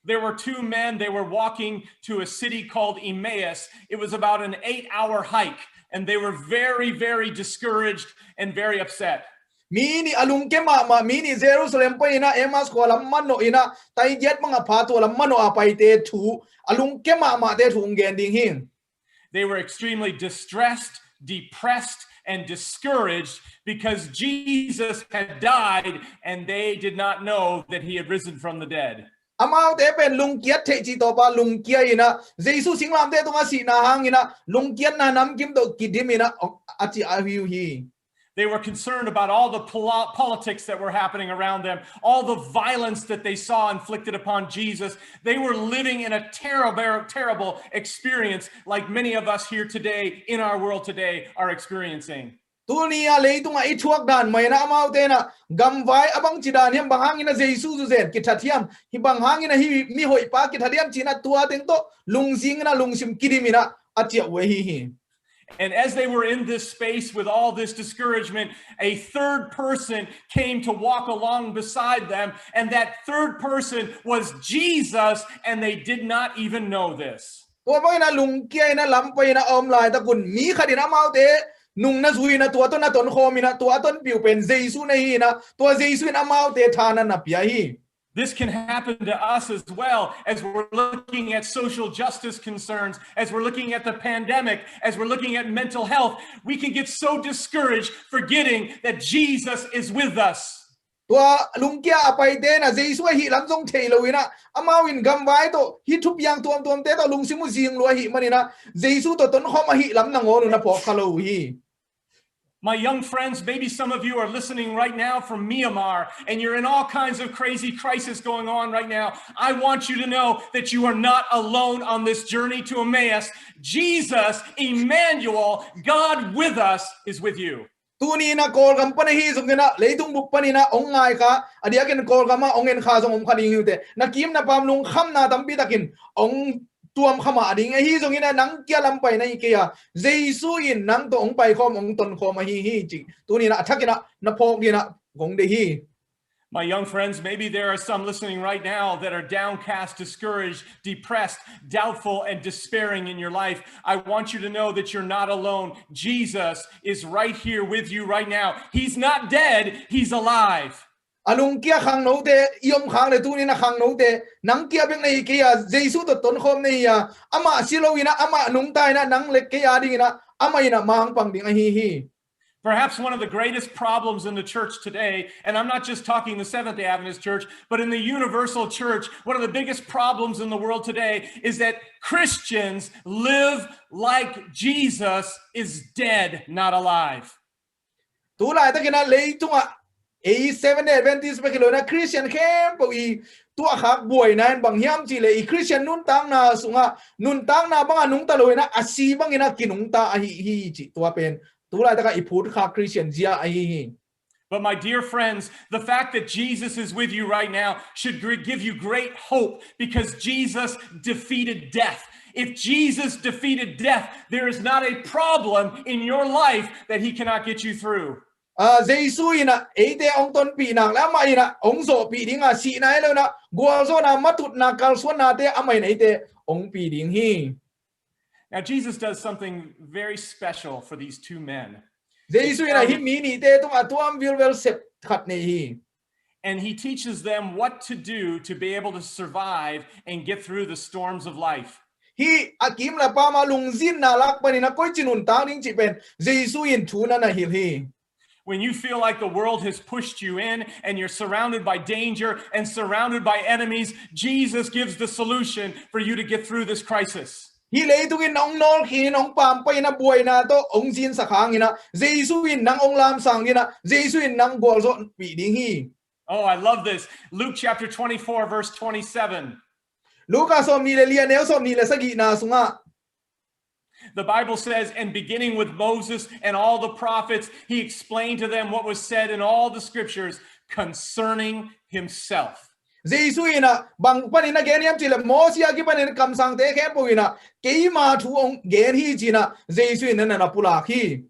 There were two men, they were walking to a city called Emmaus. It was about an 8-hour hike, and they were very, very discouraged and very upset. Mini alung ke ma mini Jerusalem pa ina emas ko alam mano ina tai jet mga phato alam mano apai te thu alung ke ma te thung gen ding hin. They were extremely distressed, depressed, and discouraged because Jesus had died and they did not know that he had risen from the dead. Amao te pen lung kiat the chi to pa lung kia ina Jesus singlam te tunga si na hang ina lung kiat na nam kim to kidim ina achi ahiu hi. They were concerned about all the politics that were happening around them, all the violence that they saw inflicted upon Jesus. They were living in a terrible, terrible experience like many of us here today in our world today are experiencing. Tunia lei tunga ithuak dan mai na amau te na gamwai abang chidan hiam bahangin na Jesus zu zen kithathiam hi banghangin na hi mi hoi pa kithathiam china tua teng to lungsing na lungsim kidimina atia we hi. And as they were in this space with all this discouragement, a third person came to walk along beside them, and that third person was Jesus, and they did not even know this. Tua bai na lung kia na lampai na om lai ta kun mi khadin amau te nung na zui na tua to na ton khomi na tua ton piu pen Jesus na hi na tua Jesus na amau te thana na pia hi. This can happen to us as well as we're looking at social justice concerns, as we're looking at the pandemic, as we're looking at mental health. We can get so discouraged forgetting that Jesus is with us. Tua lungkia apai te na Jesus hi lam jong thei lo ina amawin gamwai to hi thup yang tuam te to lungsimu jing lo hi manina Jesus to ton khoma hi lam na ngonu na po khalo hi. My young friends, maybe some of you are listening right now from Myanmar and you're in all kinds of crazy crisis going on right now. I want you to know that you are not alone on this journey to Emmaus. Jesus, Emmanuel, God with us, is with you. Tuni na kol kam pa hi sung na leitung buk pa ni na ong ngai ka adia ken kol kama ong en kha song khading hu te na kim na pam lung kham na tampi takin ong tuam khama ding hi song ina nang kia lam pai na kia Jesus in nang to ong pai khom ong ton khom hi chi tuni na athakina na phok gi na gong de hi. My young friends, maybe there are some listening right now that are downcast, discouraged, depressed, doubtful, and despairing in your life. I want you to know that you're not alone. Jesus is right here with you right now. He's not dead, he's alive. Alung kia khang no te yom khang le tu ni na khang no te nang kia beng nei kia Jesus to ton khom nei ya ama silo ina ama nung tai na nang le kia ding ina ama ina mang pang ding hi hi. Perhaps one of the greatest problems in the church today, and I'm not just talking the Seventh-day Adventist Church, but in the universal church, one of the biggest problems in the world today is that Christians live like Jesus is dead, not alive. Tu lai ta kina lei tunga a Seventh-day Adventist pe kilo na Christian kem po I tu khak boy nan bang hiam chi le I Christian nun tang na sunga nun tang na bang anung ta lo na asi bang ina kinung ta hi chi tu pen. But my dear friends, the fact that Jesus is with you right now should give you great hope because Jesus defeated death. If Jesus defeated death, there is not a problem in your life that he cannot get you through. Now, Jesus does something very special for these and he teaches them what to do to be able to survive and get through the storms of life. Hi akim la pa ma lungzin na lak pani na koi chinun tang ding chi pen Jesu in thu na hil hi. When you feel like the world has pushed you in and you're surrounded by danger and surrounded by enemies, Jesus gives the solution for you to get through this crisis. Hi lei tu in ong nol khi nong pam pai na buai na to ong jin sa khang ina Jesu in nang ong lam sang ina Jesu in nang gol zo pi ding hi. Oh, I love this. Luke chapter 24 verse 27. Luka som ni le lia neo som ni le sagi na sunga. The Bible says, and beginning with Moses and all the prophets, he explained to them what was said in all the scriptures concerning himself. Jesu ina bang pani na gen yam chile Mosia ki pani kam sang te ke po ina ke ma thu ong gen hi china Jesu ina na pula hi.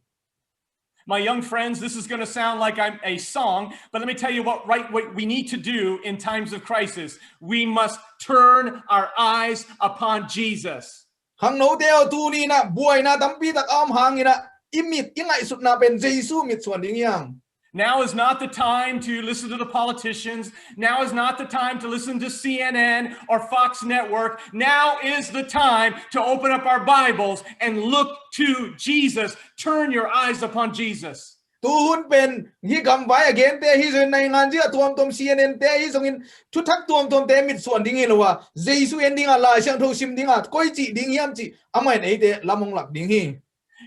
My young friends, this is going to sound like I'm a song, but let me tell you what we need to do in times of crisis. We must turn our eyes upon Jesus. Hang no deo tu ni na buai na tampi tak am hang ina imit ingai sut na pen Jesu mit suan ding yang. Now is not the time to listen to the politicians. Now is not the time to listen to CNN or Fox Network. Now is the time to open up our Bibles and look to Jesus. Turn your eyes upon Jesus. Tu hun pen hi kam vai again te hi zin nai ngan ji tuam tom CNN te hi zongin thu thak tuam tom te mit suan ding in wa Jesu ending a la siang tho sim ding a koi chi ding yam chi amai nei te lamong lak ding hi.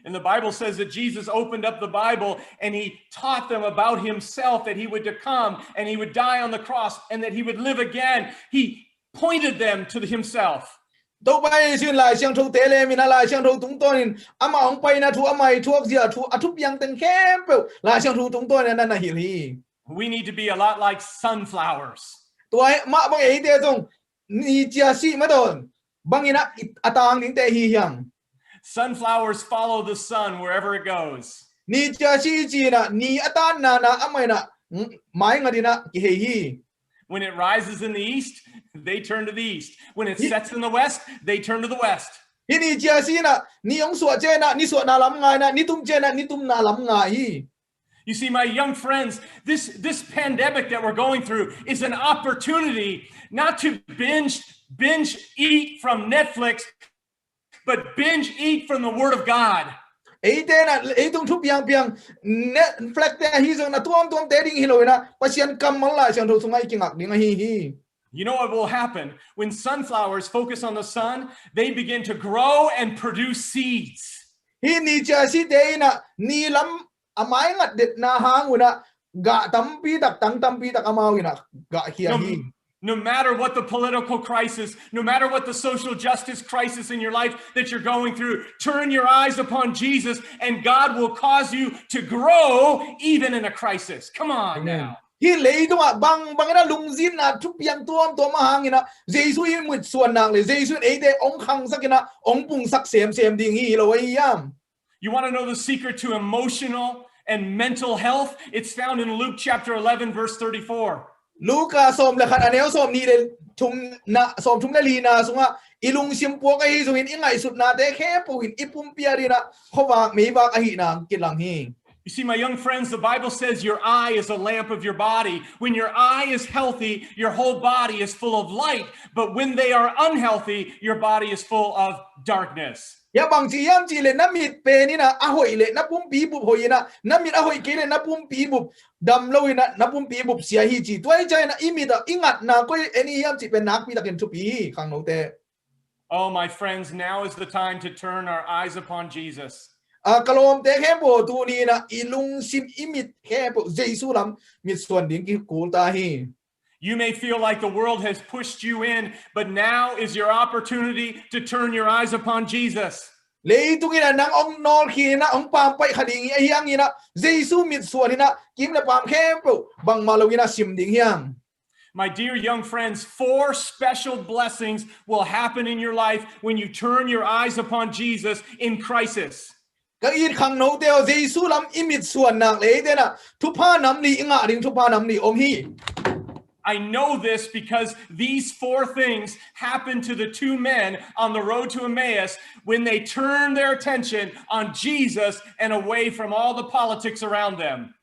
And the Bible says that Jesus opened up the Bible and he taught them about himself, that he would come and he would die on the cross and that he would live again. He pointed them to himself. Do bai sin lai siang tho te le min lai siang tho tung ton ama ong pai na thu amai thuak zia thu athup yang ten kem pe lai siang tho tung ton na hil hi. We need to be a lot like sunflowers. Toi ma bang ei te zong ni chia si ma don bang ina atang ding te hi yang. Sunflowers follow the sun wherever it goes. Ni chia si chi na ni atan na amai na mai ngadina ki hei hi. When it rises in the east, they turn to the east. When it sets in the west, they turn to the west. Ni chia si na ni ong suat che na ni suat na lam ngai na ni tum che na ni tum na lam ngai hi. You see, my young friends, this pandemic that we're going through is an opportunity not to binge eat from Netflix, but binge eat from the Word of God. You know what will happen when sunflowers focus on the sun? They begin to grow and produce seeds. No matter what the political crisis, no matter what the social justice crisis in your life that you're going through, turn your eyes upon Jesus and God will cause you to grow even in a crisis. Come on now. Hi lei tu bang na lungzin na thup yang tuam to ma hangina Jesu hi mut suan nang le Jesu ei de ong khang sakina ong pung sak sem ding hi lo ai yam. You want to know the secret to emotional and mental health? It's found in Luke chapter 11 verse 34. Luka som le khan aneo som ni le thum na som thum le li na sunga ilung sim po ka hi zungin ingai sut na te khe po hin ipum piari na khowak mei ba ka hi na kilang hi. You see, my young friends, the Bible says your eye is a lamp of your body. When your eye is healthy, your whole body is full of light. But when they are unhealthy, your body is full of darkness. Ya bang chi yam chi le na mit pe ni na ahoi le na pum pi bu hoi na mit ahoi ke le na pum pi bu dam lo na pum pi bu sia hi chi twai chai na imi da ingat na ko any yam chi pe nak pi da ken chu pi khang no te. Oh, my friends, now is the time to turn our eyes upon Jesus. Kalom te khe po tu ni na ilung sim imit khe po Jesu lam mit suan ding ki kul ta hi. You may feel like the world has pushed you in, but now is your opportunity to turn your eyes upon Jesus. Lei tu ina nang ong nol khi na ong pam pai khading ai yang ina Jesu mit suan ina kim le pam khe po bang malo ina sim ding yang. My dear young friends, 4 special blessings will happen in your life when you turn your eyes upon Jesus in crisis. I know this because these 4 things happened to the 2 men on the road to Emmaus when they turned their attention on Jesus and away from all the politics around them.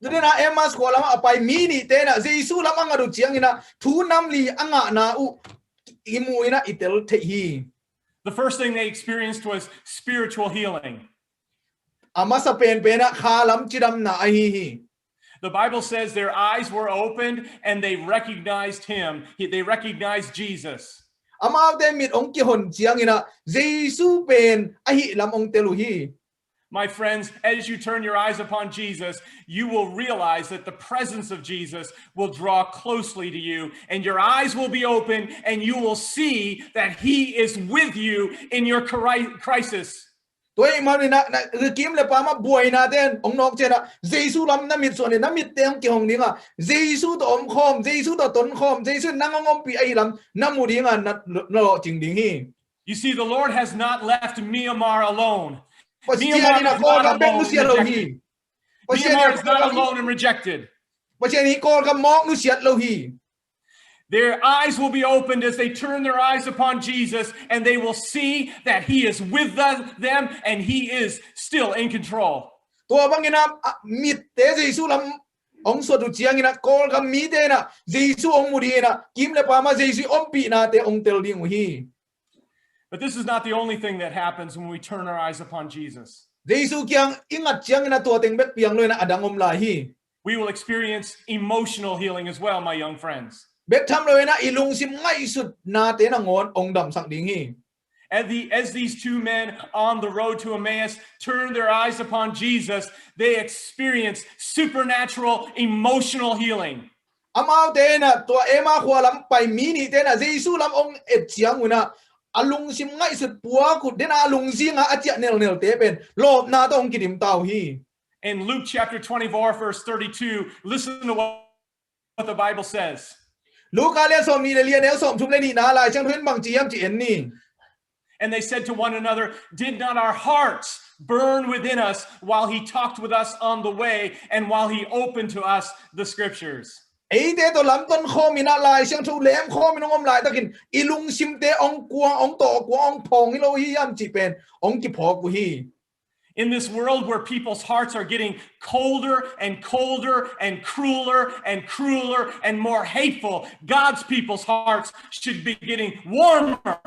tu na emas ko lam apai mi ni te na Jesu lam anga du chiang ina thu nam li anga na u imu ina itel the hi. The first thing they experienced was spiritual healing. Ama sa pen pena khalam chidam na hi. The Bible says their eyes were opened and they recognized him. They recognized Jesus. Ama de mit ong ki hon chiang ina Jesu pen ahi lam ong telu hi. My friends, as you turn your eyes upon Jesus, you will realize that the presence of Jesus will draw closely to you, and your eyes will be open, and you will see that he is with you in your crisis. Toi mari na kim le pa ma buai na den ong nok chena Jesu lam na mit so ne na mit teng ki hong ninga Jesu to om khom Jesu to ton khom Jesu nang ong pi ai lam na mu dinga na lo jing ding hi. You see, the Lord has not left Myanmar alone. Myanmar is not alone and rejected. Their eyes will be opened as they turn their eyes upon Jesus, and they will see that he is with them and he is still in control. Ong so du chiang ina kol kam mi te na Jesu ong mu di na kim le pa ma Jesu ong pi na te ong tel ding hi. But this is not the only thing that happens when we turn our eyes upon Jesus. We will experience emotional healing as well, my young friends. As these two men on the road to Emmaus turn their eyes upon Jesus, they experience supernatural emotional healing. Alung sim ngai sut pua ku dena alung zinga atia nel te pen lob na tong kidim tau hi. In Luke chapter 24 verse 32, listen to what the Bible says. Luke ale som ni le ne som thum le ni na lai chang thuen bang chi yam chi en ni. And they said to one another, did not our hearts burn within us while he talked with us on the way and while he opened to us the scriptures? Ei te to lam ton khom ina lai chang thu lem khom ina ngom lai takin ilung sim te ong kuang ong to kuang ong phong hi lo hi yam chi pen ong ki phok ku hi. In this world where people's hearts are getting colder and colder and crueler and more hateful, God's people's hearts should be getting warmer.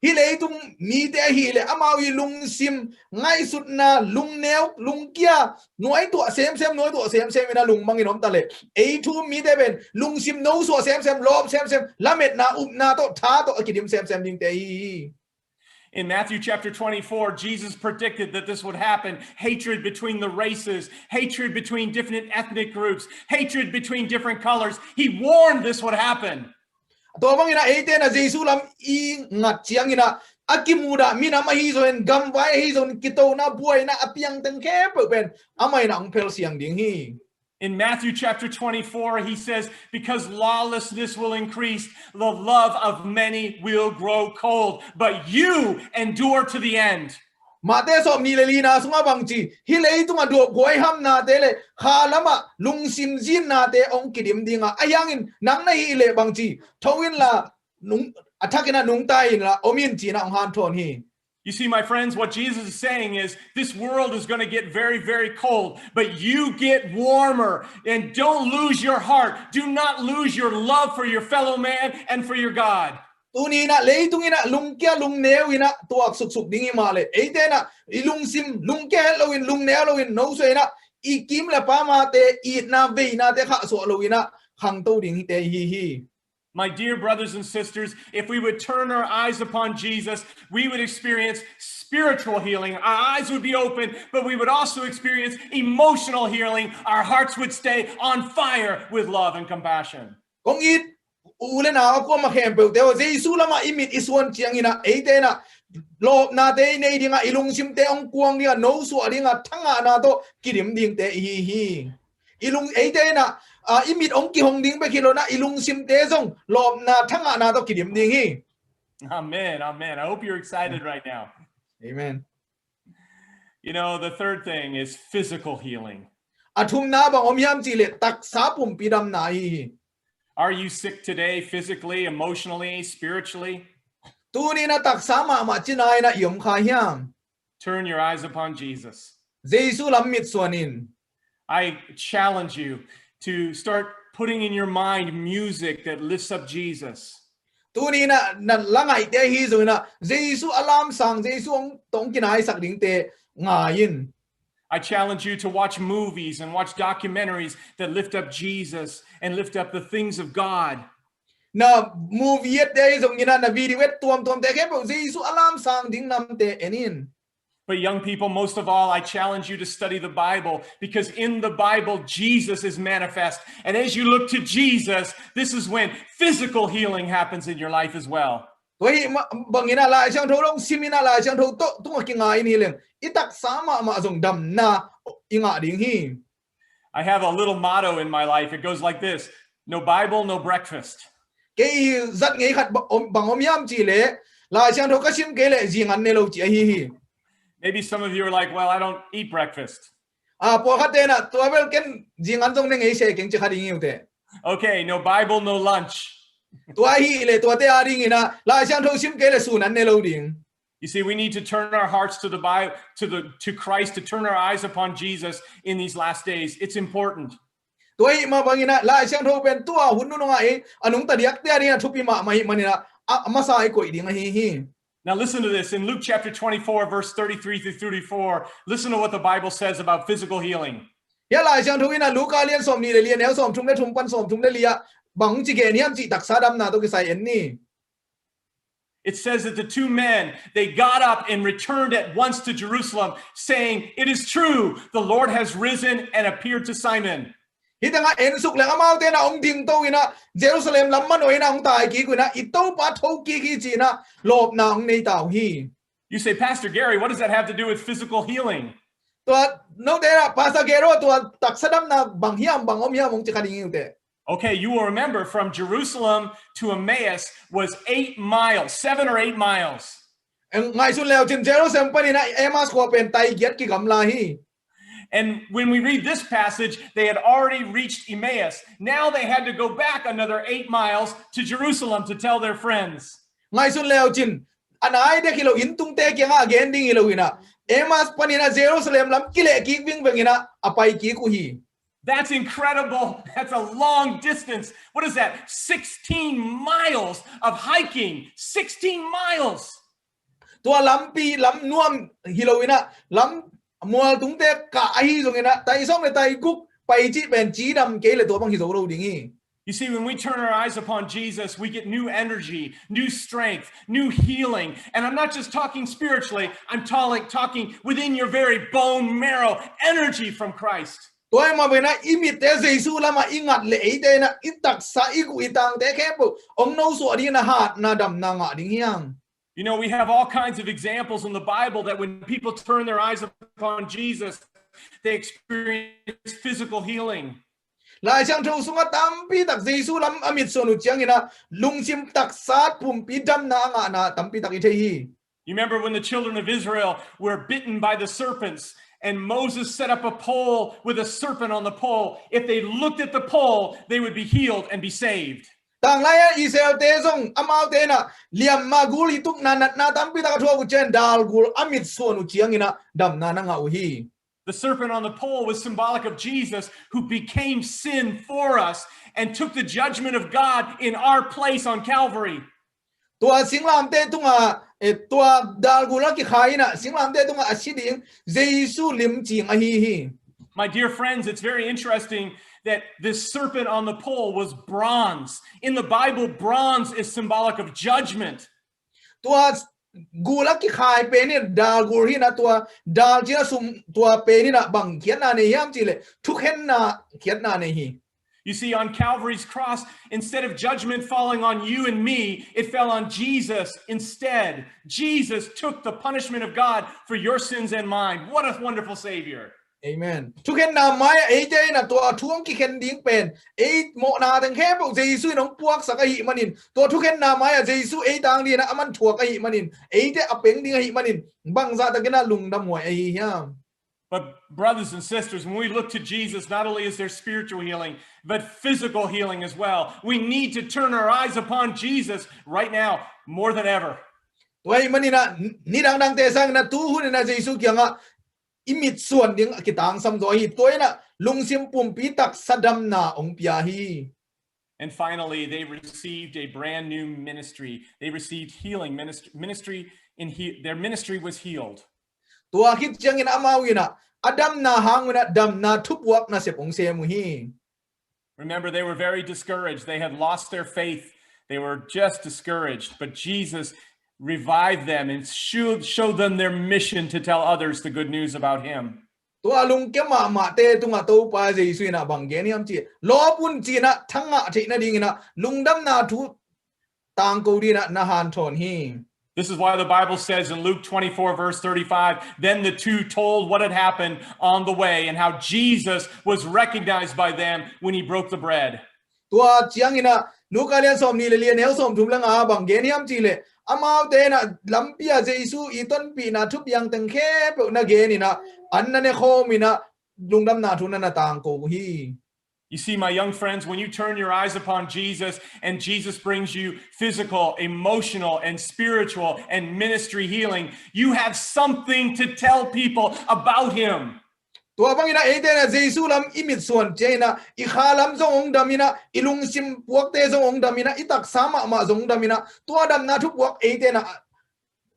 Hile tung mi te hile amawi lung sim ngai sut na lung neo lung kia noi to sem noi to sem ina lung mangin om tale ei thu mi te ben lung sim no so sem lob sem lamet na up na to tha to akidim sem ding te hi. In Matthew chapter 24, Jesus predicted that this would happen. Hatred between the races, hatred between different ethnic groups, hatred between different colors. He warned this would happen. Tomang ina ete na Jesu lam I ngat chiang ina akimuda mina mahi zon gamwai hi zon kito na buai na apiang teng ke pen amai na ang pel siang ding hi. In Matthew chapter 24, he says, because lawlessness will increase, the love of many will grow cold, but you endure to the end. Mate som ni le lina sunga bangchi hilei tunga do goi ham na te le khalama lung sim jin na te ong kidim dinga ayangin nang na hi le bangchi thowin la nung athakina nung tai la omin chi na ong han thon hi. You see, my friends, what Jesus is saying is this world is going to get very, very cold, but you get warmer and don't lose your heart. Do not lose your love for your fellow man and for your God. Tuni na leitung ina lung kia lung neo ina tuak suk dingi male eite na ilung sim lung kia loin lung neo loin no so ina ikim la pa ma te it na ve na te kha so lo ina khang to ding te hi. My dear brothers and sisters, if we would turn our eyes upon Jesus, we would experience spiritual healing. Our eyes would be open, but we would also experience emotional healing. Our hearts would stay on fire with love and compassion. Kong it ule na ko ma khem pe te Jesu lama imit iswan chiang ina eite na lob na te nei dinga ilung sim te ong kuang dia no su adinga thanga na to kirim ding te hi ilung eite na imit ong ki hong ding be kilo na ilung sim te song lob na thanga na to kirim ding hi. Amen. I hope you're excited right now. Amen. You know, the third thing is physical healing. Athum na bang om yam chi le tak sa pum pidam na hi. Are you sick today, physically, emotionally, spiritually? Tu ni na tak sama ma chinai na yom kha hiam. Turn your eyes upon Jesus. Jesu lam mit suanin. I challenge you to start putting in your mind music that lifts up Jesus. tu ni na langai te hi zo na Jesu alam sang Jesu ong tong kinai sak ding te ngayin. I challenge you to watch movies and watch documentaries that lift up Jesus and lift up the things of God. Na movie te zo ngina na video tuam te ke po Jesu alam sang ding nam te enin. But young people, most of all, I challenge you to study the Bible, because in the Bible, Jesus is manifest. And as you look to Jesus, this is when physical healing happens in your life as well. Vậy bằng ina lại sang thâu long simina lại sang thâu to tung cái ngai ni lên itak sama ma zong dam na inga ding hi. I have a little motto in my life. It goes like this: no Bible, no breakfast. Cái rất ngay khát bằng om yam chỉ lệ lại sang thâu cái sim cái lệ gì ngắn nè lâu chỉ hi. Maybe some of you are like, well, I don't eat breakfast. Po khát te na tua vel ken gì ngắn zong nè ngay se ken chỉ khát ding te. Okay, no Bible, no lunch. Tua hi le tua te a ding ina lại sang thâu sim cái lệ su nan nè lâu ding. You see, we need to turn our hearts to the Bible, to Christ, to turn our eyes upon Jesus in these last days. It's important. Tuai ma bangina la siang tho ben tua hunnu no ngai anung ta diak te ari na thupi ma mai manina amasa ai koi ding hi. Now listen to this in Luke chapter 24 verse 33 through 34. Listen to what the Bible says about physical healing. Ya la siang tho ina Luka lian som ni le lian el som thum le thum pan som thum le lia bang chi ge niam chi tak sa dam na to ki sai en ni. It says that the two men, they got up and returned at once to Jerusalem, saying, "It is true, the Lord has risen and appeared to Simon." Hitanga en suk lang amau te na ong ding to ina Jerusalem lam man oi na ong tai ki ku na ito pa tho ki ki chi na lop na ong nei tao hi. You say, Pastor Gary, what does that have to do with physical healing? To no te na Pastor Gero to tak sadam na bang hiam bang om hiam ong chi ka ding te. Okay, you will remember from Jerusalem to Emmaus was 8 miles, 7 or 8 miles. Ngai sun leo chin Jerusalem pa ni na Emmaus ko pen tai giat ki gam la hi. And when we read this passage, they had already reached Emmaus. Now they had to go back another 8 miles to Jerusalem to tell their friends. Ngai sun leo chin anai de kilo in tung te ki nga again ding ilo ina Emmaus pa ni na Jerusalem lam kile ki wing bengina apai ki ku hi. That's incredible. That's a long distance. What is that? 16 miles of hiking. 16 miles. Tua lampi lam nuam hilowina lam mual tung te ka hi zongina tai song le tai guk pai chi ben chi dam ke le to bang hi zo lo ding hi. You see, when we turn our eyes upon Jesus, we get new energy, new strength, new healing. And I'm not just talking spiritually, I'm talking within your very bone marrow, energy from Christ. Tuai ma bena imit te Jesu lama ingat le ei te na itak sa iku itang te kepo ong no so di na hat na dam na nga ding hiang. You know, we have all kinds of examples in the Bible that when people turn their eyes upon Jesus, they experience physical healing. Lai chang thau sunga tampi tak Jesu lam amit sonu chiang ina lungsim tak sat pum pi dam na nga na tampi tak ite hi. You remember when the children of Israel were bitten by the serpents, and Moses set up a pole with a serpent on the pole. If they looked at the pole, they would be healed and be saved. Tang laya Israel te zong amau te na liam magul ituk na tampi tak thua ku chen dal gul amit sonu chiang ina dam na nga uhi. The serpent on the pole was symbolic of Jesus, who became sin for us and took the judgment of God in our place on Calvary. Tua singlam te tunga tua dal gula ki khaina singlam te tunga asiding Jesu lim ching ahi. My dear friends, it's very interesting that this serpent on the pole was bronze. In the Bible, bronze is symbolic of judgment. Tua gula ki khai pe ni dal gur hi na tua dal china sum tua pe ni na bang khian na ne yam chile thukhen na khian na ne hi. You see, on Calvary's cross, instead of judgment falling on you and me, it fell on Jesus instead. Jesus took the punishment of God for your sins and mine. What a wonderful Savior. Amen. Thuken na maya ei jai na tua thuang ki khen ding pen ei mo na tang khe bo Jesu nong puak sa ka hi manin tua thuken na maya Jesu ei tang di na aman thua ka hi manin ei te apeng ding hi manin bang za ta kena lung dam moi ei hiam. But brothers and sisters, when we look to Jesus, not only is there spiritual healing, but physical healing as well. We need to turn our eyes upon Jesus right now, more than ever. Wai manina ni dang dang te sang na tu hun na Jesu kyanga imit suan ding kitang sam do hi toina lungsim pumpi tak sadam na ong pia hi. And finally, they received a brand new ministry. They received healing ministry. Their ministry was healed. Tua hit jang in amawina adam na hanguna dam na tupwak na sepong semu hi. Remember, they were very discouraged. They had lost their faith. They were just discouraged. But Jesus revived them and showed them their mission to tell others the good news about him. Tua lung ke ma te tunga to pa Jesu na bangeni am chi lo pun chi na thanga chi na ding na lungdam na thu tang ko di na han thon hi. This is why the Bible says in Luke 24, verse 35, then the two told what had happened on the way and how Jesus was recognized by them when he broke the bread. Tua chiang ina nukalian som ni le nel som thum lang a bangeni am chi le amau te na lampia Jesu iton pi na thup yang teng khe pe na ge ni na anna ne kho mi na lungdam na thu na tang ko hi. You see, my young friends, when you turn your eyes upon Jesus and Jesus brings you physical, emotional, and spiritual and ministry healing, you have something to tell people about him. Tua bangina ete na Jesu lam imit suan chena ikhalam zong damina ilung sim puak te zong damina itak sama ma zong damina tua dam na thu puak ete na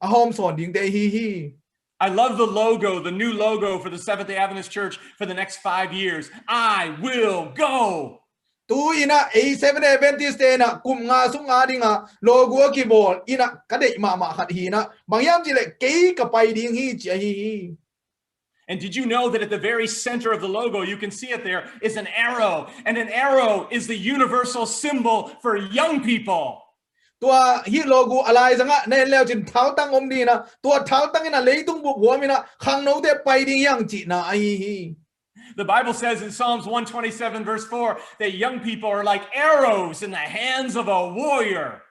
ahom son ding te hi. I love the logo, the new logo for the Seventh-day Adventist Church for the next 5 years. I will go. Tu ina a Seventh-day Adventist na kum nga sung adinga logo ki bol ina kade ma khat hi na bangyam jile ke ka pai ding hi chi hi. And did you know that at the very center of the logo, you can see it there, is an arrow. And an arrow is the universal symbol for young people. Tua hi logo alai zanga ne leo chin thau tang om di na tua thau tang ina leitung bu bo mi na khang no te pai ding yang chi na ai hi. The Bible says in Psalms 127 verse 4 that young people are like arrows in the hands of a warrior.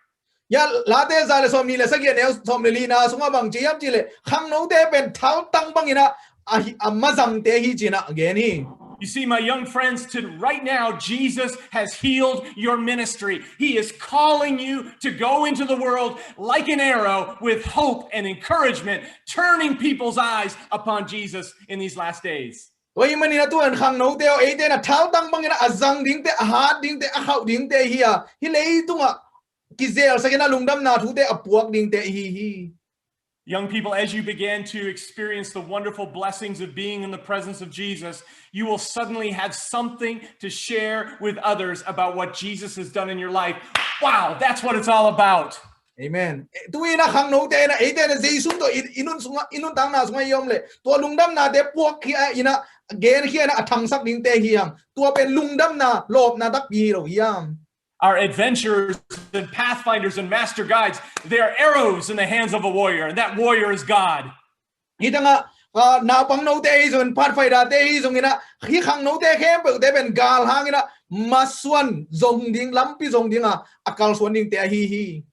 Ya la te za le som ni le sagia ne som le li na sunga bang chi yam chi le khang no te pen thau tang bang ina a mazang te hi chi na again hi. You see, my young friends, right now, Jesus has healed your ministry. He is calling you to go into the world like an arrow with hope and encouragement, turning people's eyes upon Jesus in these last days. Wai mani na tuan khang no teo e te na thau tang bang ina azang ding te ha ding te a khau ding te hi a hi lei tunga kizel sakena lungdam na thu te apuak ding te hi. Young people, as you begin to experience the wonderful blessings of being in the presence of Jesus, you will suddenly have something to share with others about what Jesus has done in your life. Wow, that's what it's all about. Amen. Tu ina khang no te na e te na Jesu to inun tang na sunga yom le to lungdam na te puak hi ina gen hi na athang sak ding te hi yang to pen lungdam na lop na dak bi ro yam. Our adventurers and pathfinders and master guides, they are arrows in the hands of a warrior, and that warrior is God. Hitanga na pang no te zon pathfinder te zong ina hi khang no te khem pe te ben gal hang ina maswan zong ding lampi zong ding a akal swan ding te hi.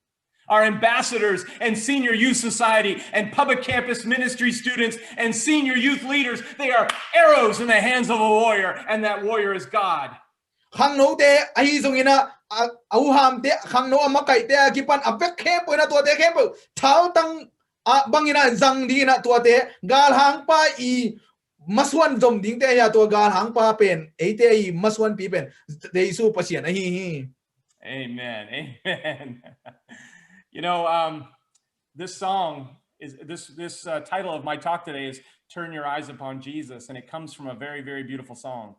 Our ambassadors and senior youth society and public campus ministry students and senior youth leaders, they are arrows in the hands of a warrior, and that warrior is God. Khang no te ai zong ina au ham te khang no amakai te kipan apek khem po na to te khem po thau tang bang ina zang di na to te gal hang pa I maswan zom ding te ya to gal hang pa pen e te I maswan pi pen de su pasien hi. Amen. Amen. You know, this song is this title of my talk today is Turn Your Eyes Upon Jesus, and it comes from a very, very beautiful song.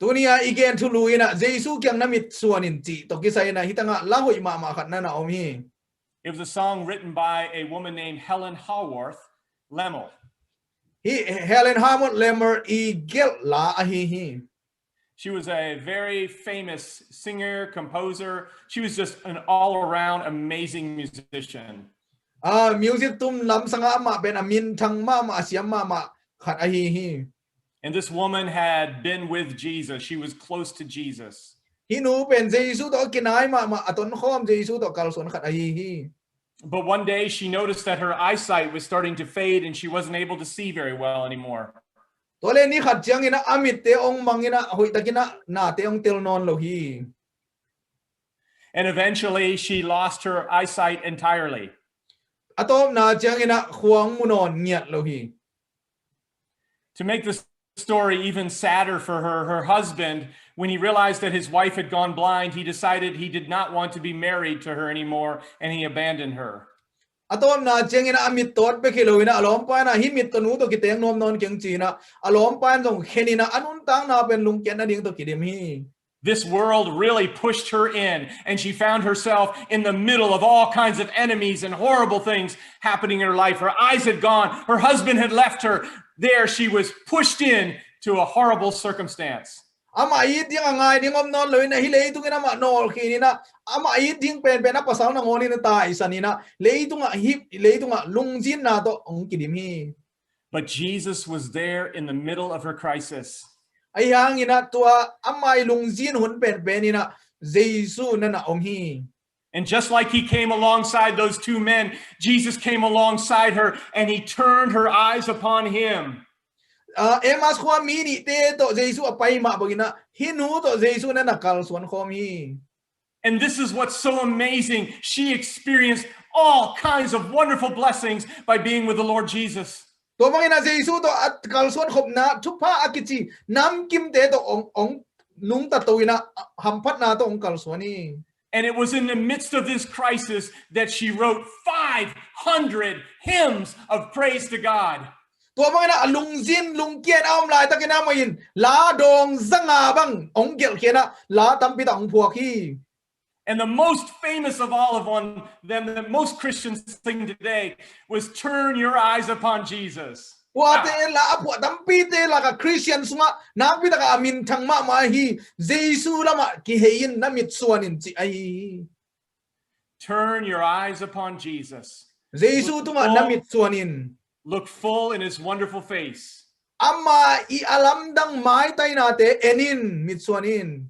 Tunia igen tulu ina Jesu kyang namit suanin ti to kisay na hitanga lahoy ma khat na na omi. It was a song written by a woman named Helen Haworth Lemmel. Helen Haworth Lemmel igel la hi. She was a very famous singer, composer. She was just an all-around amazing musician. Music tum lam sanga ma ben amin thang ma asiam ma khat hi. And this woman had been with Jesus. She was close to Jesus. Hinu pen Jesu to kinai ma aton khom Jesu to kalson khat hi. But one day she noticed that her eyesight was starting to fade and she wasn't able to see very well anymore. Tole ni khat jang ina amit te ong mangina hoi takina na te ong tel non lo hi. And eventually she lost her eyesight entirely. Atom na jang ina khuang munon nyat lo hi. To make the story even sadder for her, her husband, when he realized that his wife had gone blind, he decided he did not want to be married to her anymore, and he abandoned her. Atom na chengina amit tot pe khiloina alom pa na himit kanu to kiteng nom non kyang china alom pa jong khenina anun tang na pen lung ken na ding to kidim hi. This world really pushed her in, and she found herself in the middle of all kinds of enemies and horrible things happening in her life. Her eyes had gone, her husband had left her. There she was pushed in to a horrible circumstance. Ama it ding angai ding om non loina hi lei tung na ma nol khinina ama it ding pen pen na pasal na ngoni na ta isanina lei tung hip lei tung lungjin na to ong kidim hi. But Jesus was there in the middle of her crisis. Ayang ina tua amai lungjin hun pen penina Jesu na na om hi. And just like he came alongside those two men, Jesus came alongside her and he turned her eyes upon him. Emas khwa mini te to Jesu apai ma bagina hinu to Jesu na nakal suan khomi. And this is what's so amazing. She experienced all kinds of wonderful blessings by being with the Lord Jesus. To mangina Jesu to at kal suan khop na thupa akichi nam kim te to ong nung ta toina hampat na to ong kal suani. And it was in the midst of this crisis that she wrote 500 hymns of praise to God. To mangina lungzin lungkian am lai ta kina mayin la dong zanga bang ong gel kena la tampi ta ong phuak hi. And the most famous of all of them that most Christians sing today was Turn Your Eyes Upon Jesus. Wa te la apu tampi te la ka Christian sunga na pi ta ka amin thang ma ma hi Jesu lama ki hein na mit suanin chi ai. Turn your eyes upon Jesus. Jesu tunga na mit suanin. Look full in his wonderful face. Amma I alam dang mai tai na te enin mit suanin.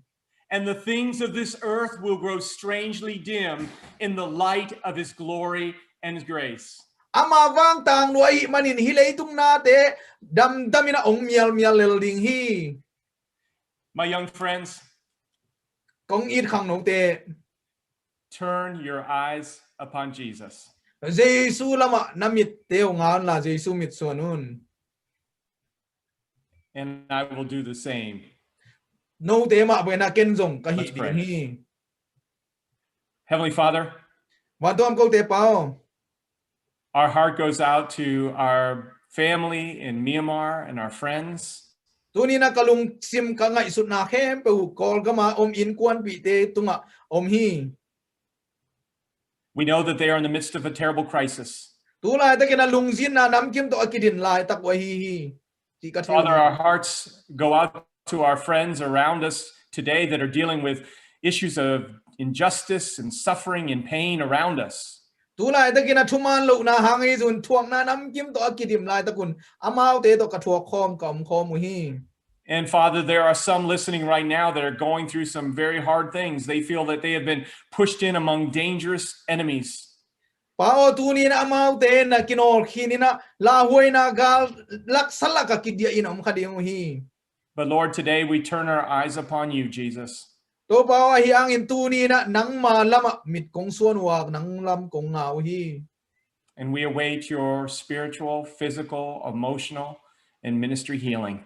And the things of this earth will grow strangely dim in the light of his glory and his grace. Ama wang tang nuai manin hilay tung na te dam damina ong mial mial lel ding hi. My young friends, kong it khang no te turn your eyes upon Jesus. Jesu lama namit te ngan la Jesu mit suanun. And I will do the same. No te ma buena ken zong kahi Let's pray. ding hi. Heavenly Father, Wa to am ko te pao. Our heart goes out to our family in Myanmar and our friends. Tuni na kalung sim ka ngai sut na khem pe hu kol ka ma om in kwan pi te tunga om hi. We know that they are in the midst of a terrible crisis. Tu lai ta kena lung zin na nam kim to akidin lai tak wa hi. Father, our hearts go out to our friends around us today that are dealing with issues of injustice and suffering and pain around us. Tulai ta kina thuman lo na hangi zun thuang na nam kim to akidim lai ta kun amau te to ka thuak khom kom khom hi. And Father, there are some listening right now that are going through some very hard things. They feel that they have been pushed in among dangerous enemies. Pao tuni na amau te na kinol khinina la huai na gal lak sala ka kidya in om khading hi. But Lord, today we turn our eyes upon you, Jesus. To pao hi ang in tuni na nang ma lama mit kong suan wak nang lam kong ngau hi. And we await your spiritual, physical, emotional, and ministry healing.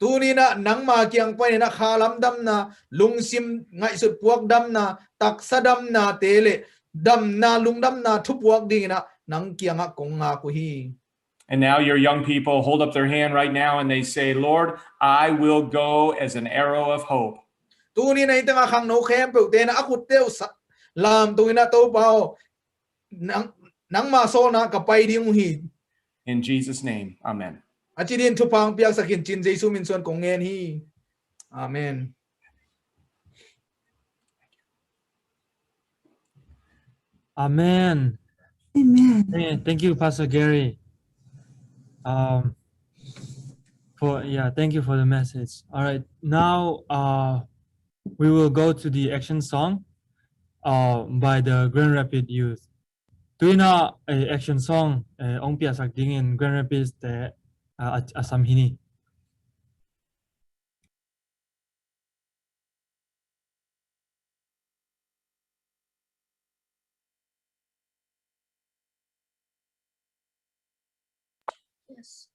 Tuni na nang ma kyang pa na khalam dam na lungsim ngai sut puak dam na taksa dam na tele dam na lung dam na thu puak ding na nang kyang a kong nga ko hi. And now your young people hold up their hand right now and they say, Lord, I will go as an arrow of hope. Tuni na itang khang no khem pe te na akut teu lam tuni na to pao nang ma so na ka pai ding hi. In Jesus' name, amen. Achidin thu pang piak sakin chin Jesu min suan kong ngen hi. Amen. Amen. Amen. Thank you, Pastor Gary. Thank you for the message. All right, now we will go to the action song by the Grand Rapids Youth. Tuina action song ong piasak ding in Grand Rapids te asam hini. Yes.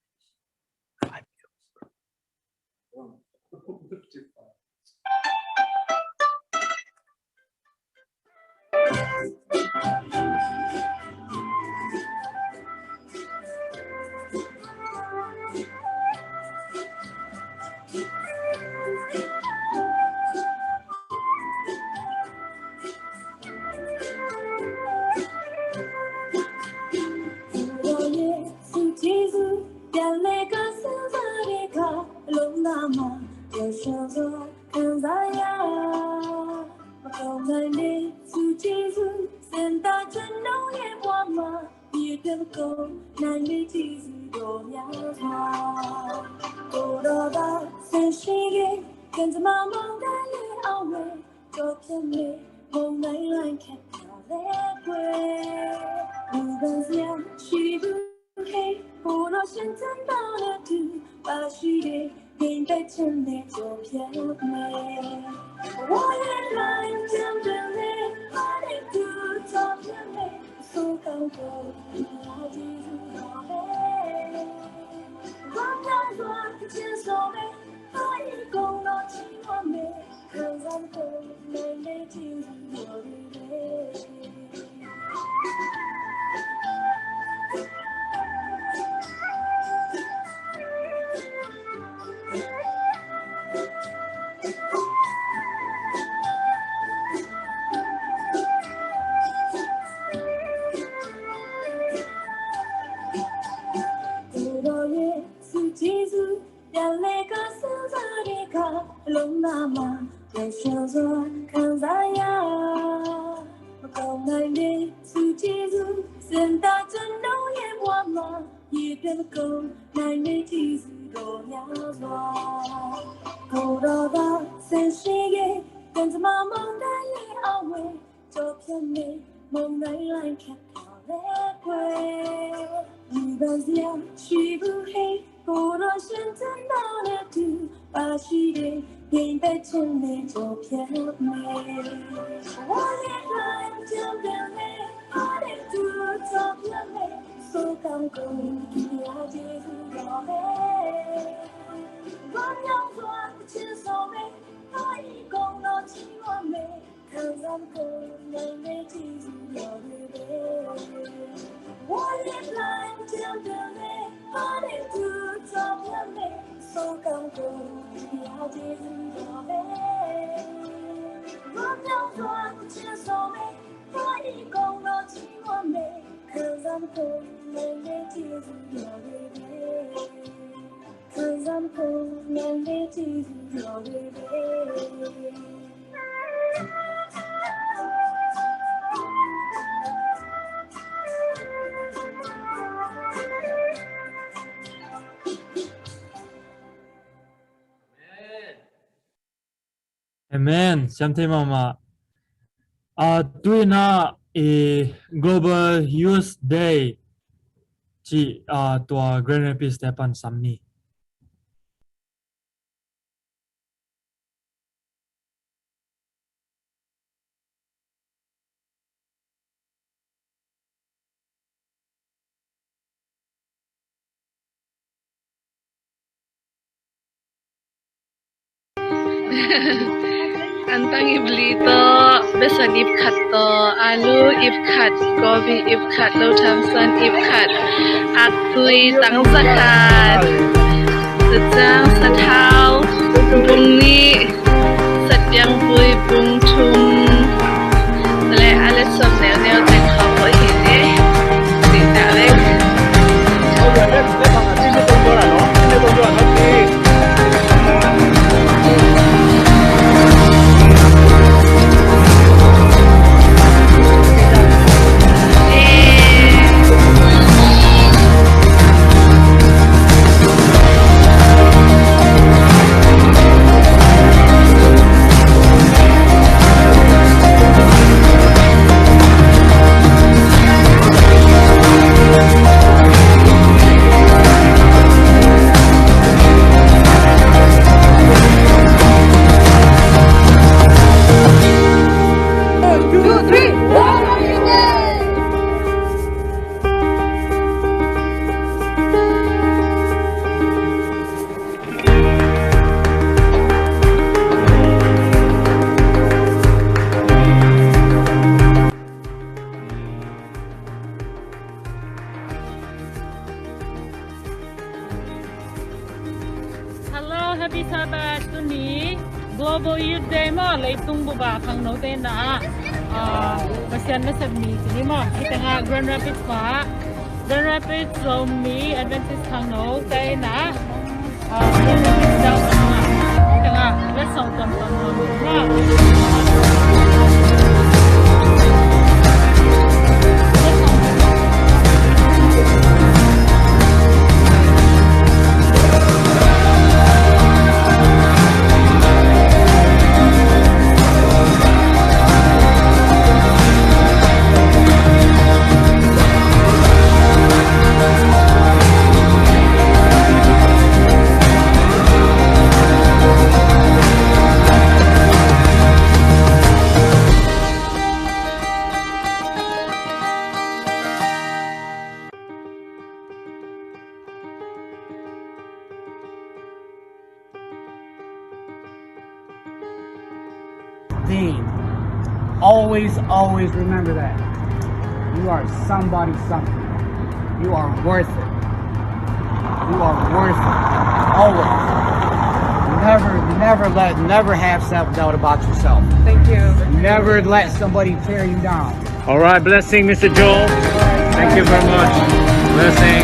Amen. Shamte mama. Tuina Global Youth Day chi tua Grand Rapids Stepan Samni. Antang iblito besan ipkat to alu ipkat gobi ipkat lo tamsan ipkat atui tang sakat sejang satau bungi sedyang bui bung tum sele ale som neo neo tek kawo hine tidak lek happy Sabbath tu ni Global Youth Day mo leitung buba kang no te na pasian na sabni sini mo kita nga Grand Rapids pa Grand Rapids so mi Adventist kang no te na Grand Rapids daw na kita nga let's song ton na Dean, always remember that. You are somebody something. You are worth it. You are worth it. Always. Never have self-doubt about yourself. Thank you. Never let somebody tear you down. All right, blessing, Mr. Joel. Thank you very much. Blessing.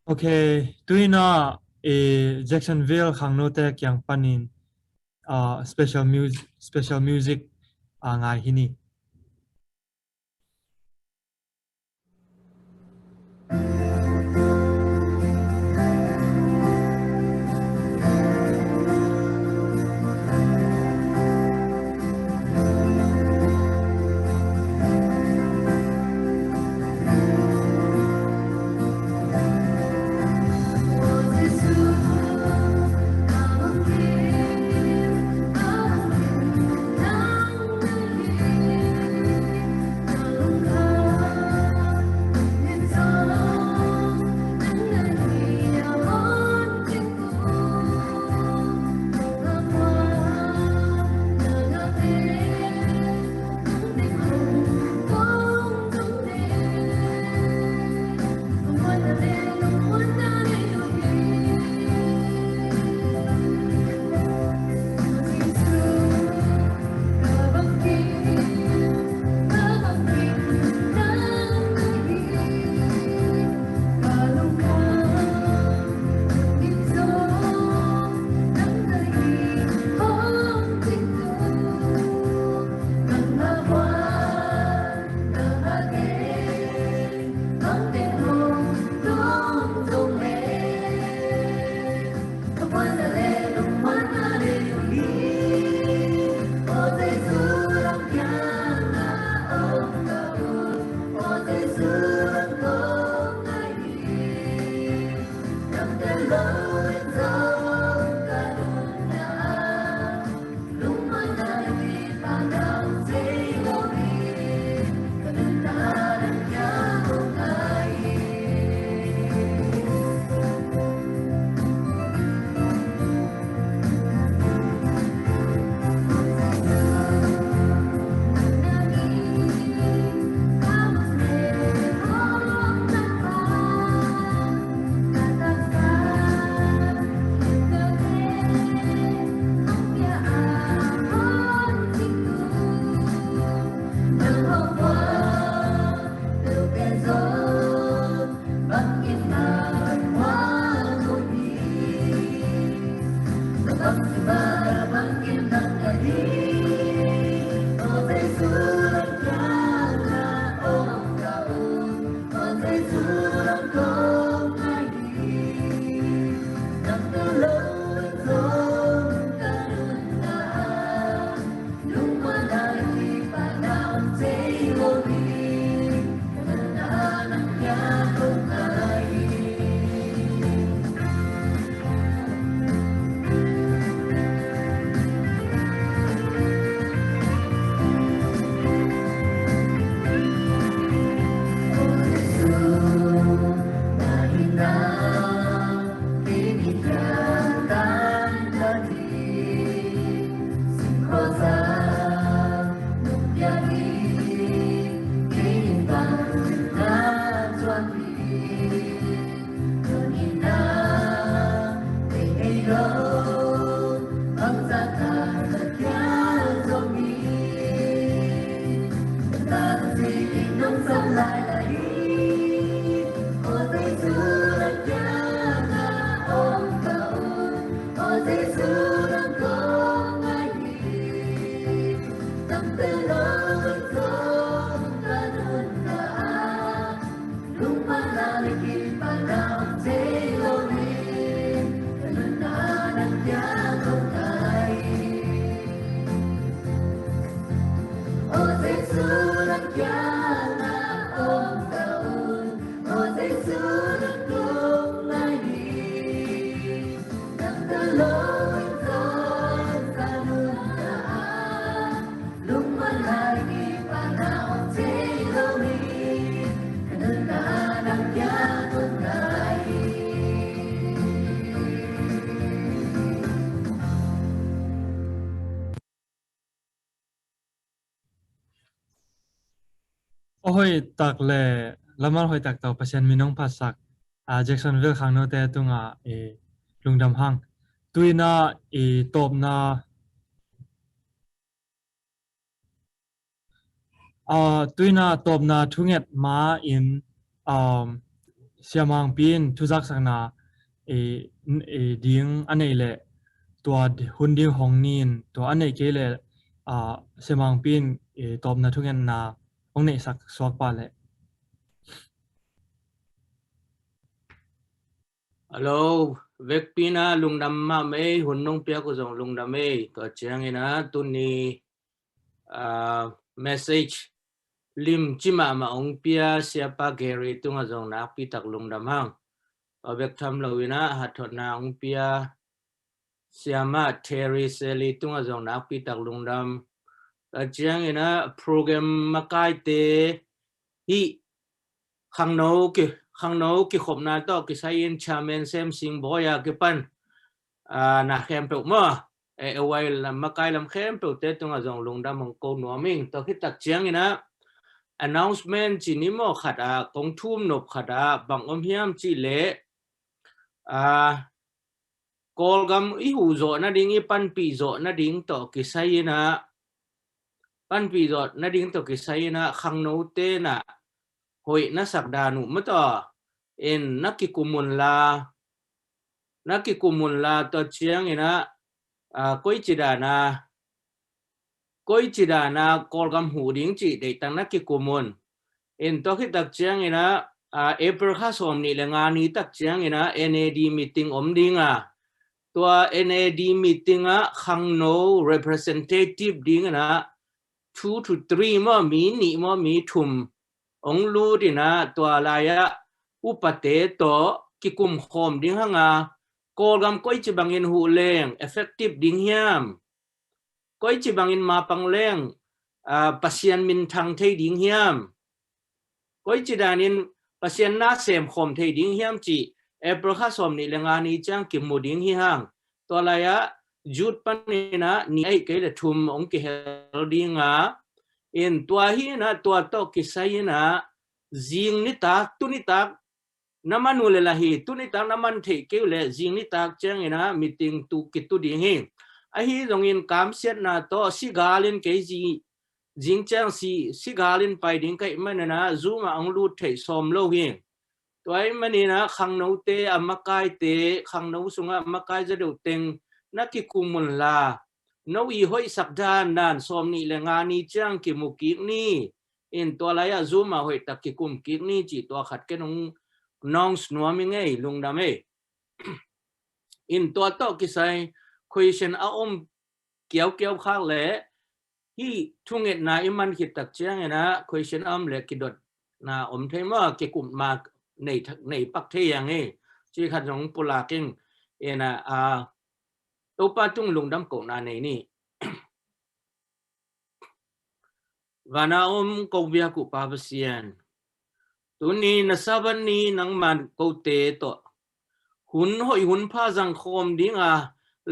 Okay, tuina Jacksonville khang no te kyang panin special music ngai hini. Oi tak le lamar hoi tak tau pasien minong pasak Jacksonville khang no te tunga lungdam hang tuina top na tuina top na thunget ma in siamang pin thuzak sakna ding anei le tua hunding hongnin to anei ke le siamang pin top na thungen na ongnei sak swak pa le Alo, vek pina lungdam ma me hunong pia ko zong lungdam me to chiang ina tuni message lim chima ma ong pia siapa Gary tunga zong na pi tak lungdam hang vek tham lo ina hathot na ong pia siama Terry Seli tunga zong na pi tak lungdam to chiang ina program makai te hi khang no ki khop na to ki sayin chamen sem sing boya ki pan na khem pe mo wai lam makai lam khem pe te tunga zong lungdam mong ko no ming to ki tak chiang ina announcement chi ni mo khata kong thum nop khata bang om hiam chi le kol gam i hu zo na ding i pan pi zo na ding to ki sayina pan pi zo na ding to ki sayina khang no te na hoi na sak danu ma to in nakikumun la to chiang ina koi chidana kolgam hu ding chi de tang nakikumun in to ki tak chiang ina April kha som ni lenga ni tak chiang ina NAD meeting om dinga tua NAD meeting a khang no representative ding na 2 to 3 mo mi thum ong lu dina tua laya upate to kikum khom ding hanga kolgam koi chi bangin hu leng effective ding hiam koi chi bangin ma pang leng pasien min thang thei ding hiam koi chi danin pasien na sem khom thei ding hiam chi April kha som ni lenga ni chang kim mu ding hi hang to laya jut panina ni ai ke le thum ong ki hel dinga in tua hi na tua to ki sayina jing ni tak tu ni tak naman ule lahi tu ni tak naman the ke le jing ni tak chang ina meeting tu ki tu ding hi a hi dong in kam set na to si galin ke ji jing chang si galin pai ding kai manana zuma ang lu thei som lo hi toy manina khang no te amakai te khang no sunga makai ja do teng nakikumun la no i hoi sakdan nan som ni lenga ni chang ki mukik ni in to laya zuma hoi takikum kik ni chi to khat ke nong snuami ngei lungdam e in to ki sai question a kiao khak le hi thunget na iman ki tak chiang na question le ki dot na thema ke kum ma nei pak the yang e chi khat jong pula king ena to pa tung lungdam ko na nei ni vana ko bia ku pa basian tuni na saban ni nang man ko te to hun hoi hun pha jang khom dinga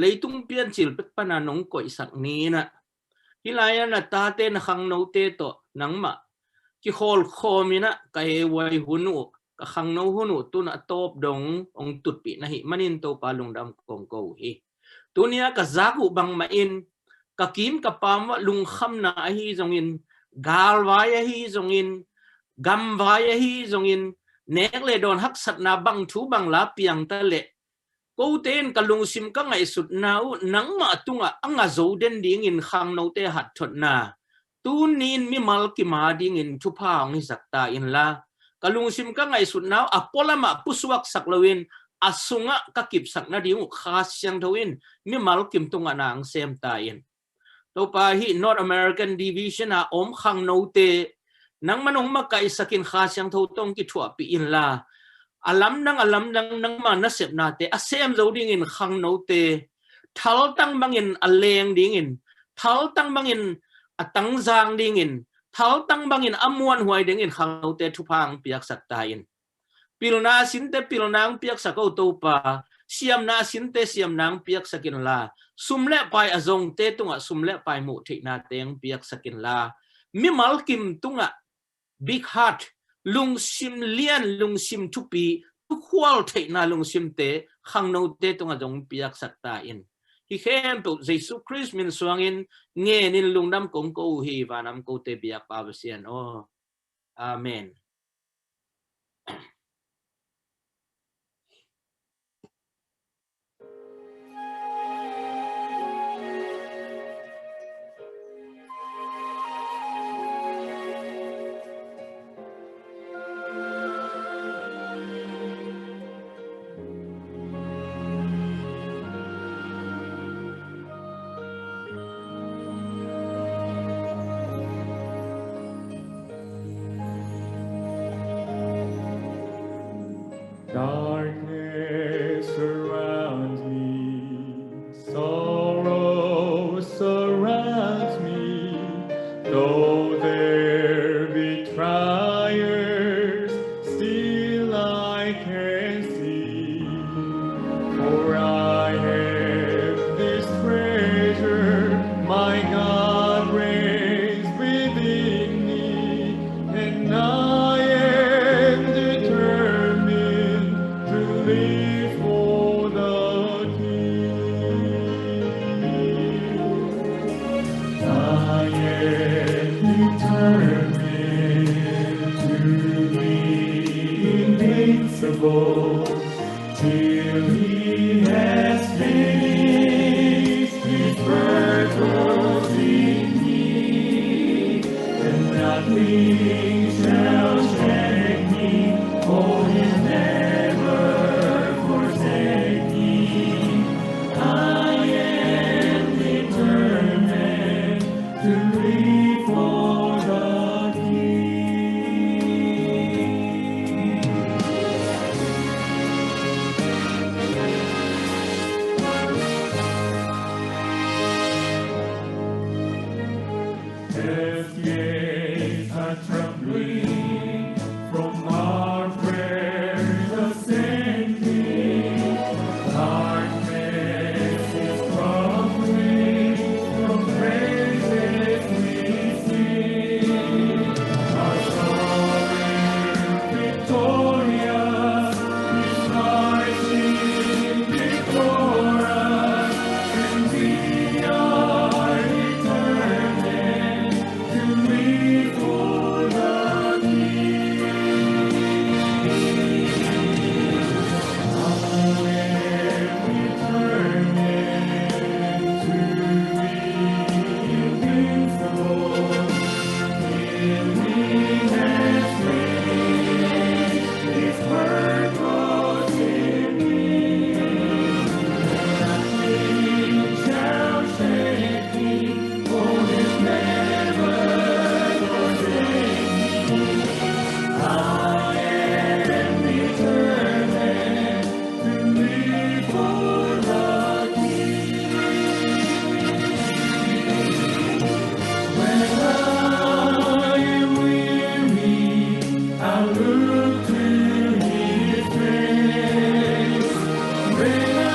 leitung pian chil pet pana nong koi sak ni na hilaya na ta te na khang no te to nang ma ki khol khomina kai wai hunu ka khang no hunu tu na top dong ong tut pi na hi manin to pa lungdam kong ko hi tunia ka zaku bang ma in ka kim ka pam lung kham na hi jong in gal vai hi jong in gam vai hi jong in nek le don hak sat na bang thu bang la piang ta le ko ten ka lung sim ka ngai sut nau nang ma tunga anga zo den ding in khang no te hat thot na tu nin mi mal ki ma ding in thu phang ni zakta in la kalung sim ka ngai sut nau apolama puswak saklawin asunga ka kip sak na ding khas yang thoin mi mal kim tunga nang sem ta in to pa hi North American Division a khang no te nang manong makai sakin khas yang tho tong ki thua pi in la alam nang ma na sep na te asem zo ding in khang no te thal tang bangin aleng ding in thal tang bangin atang zang ding in thal tang bangin amuan huai ding in khang no te thu phang piak sak ta in pilna sinte pilnang piak sako to pa siam na sinte siam nang piak sakin la sumle pai azong te tunga sumle pai mu thina teng piak sakin la mi mal kim tunga big heart lung sim lian lung sim thupi khwal thina lung sim te khang no te tunga jong piak sakta in hi khem to jesu christ min suangin nge nin lungnam kong ko hi vanam ko te biak pa basian amen Darkness surrounds me, sorrow surrounds me, though there be trials, still I can see, for I have this treasure, my God reigns within me, and I am determined to live for the King. I am determined to be invincible till He has finished His purpose in me, and nothing shall shake me, for He never forsake me. I am determined to live for the Death gates are trembling from our prayers ascending. Darkness is crumbling from praises we sing. Our sovereign victorious is rising before us, and we are determined to live for the King. I am determined to be invincible till He has finished His purpose in me. Nothing shall shake me, for He never forsake me. I am determined to live for the King. When I am weary, I look to His face. When I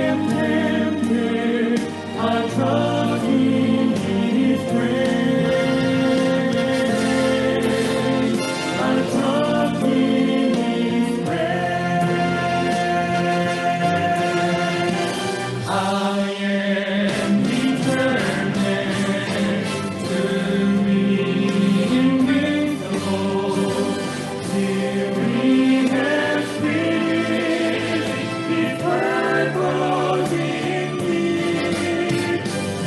am tempted, I trust in His grace. I trust in His grace. I am determined to be invincible till He has finished His purpose in me,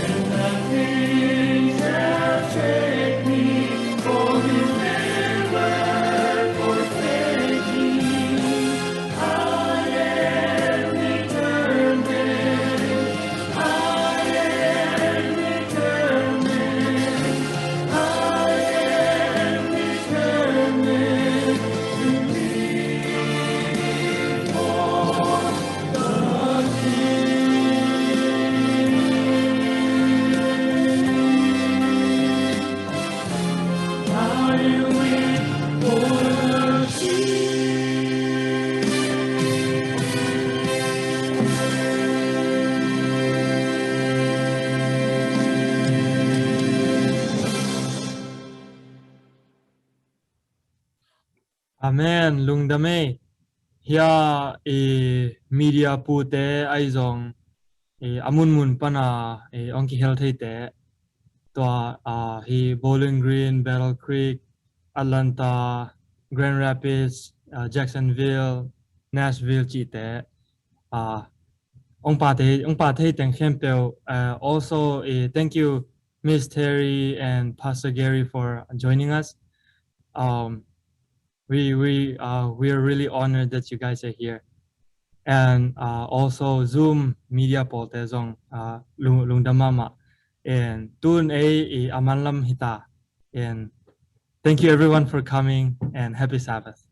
and nothing shall shake me, for He never forsake me. I am determined. I am determined. I am determined to live for the King. I live for the Amen. Lung dame. Hia media pute aizong amun mun pana onki health te to he Bowling Green, Battle Creek, Atlanta, Grand Rapids, Jacksonville, Nashville chi te ong pa te thank hempel. Also thank you Miss Terry and Pastor Gary for joining us. We are really honored that you guys are here, and also Zoom media poltezong lungdamama and tun amanlam hita, and thank you everyone for coming, and happy Sabbath.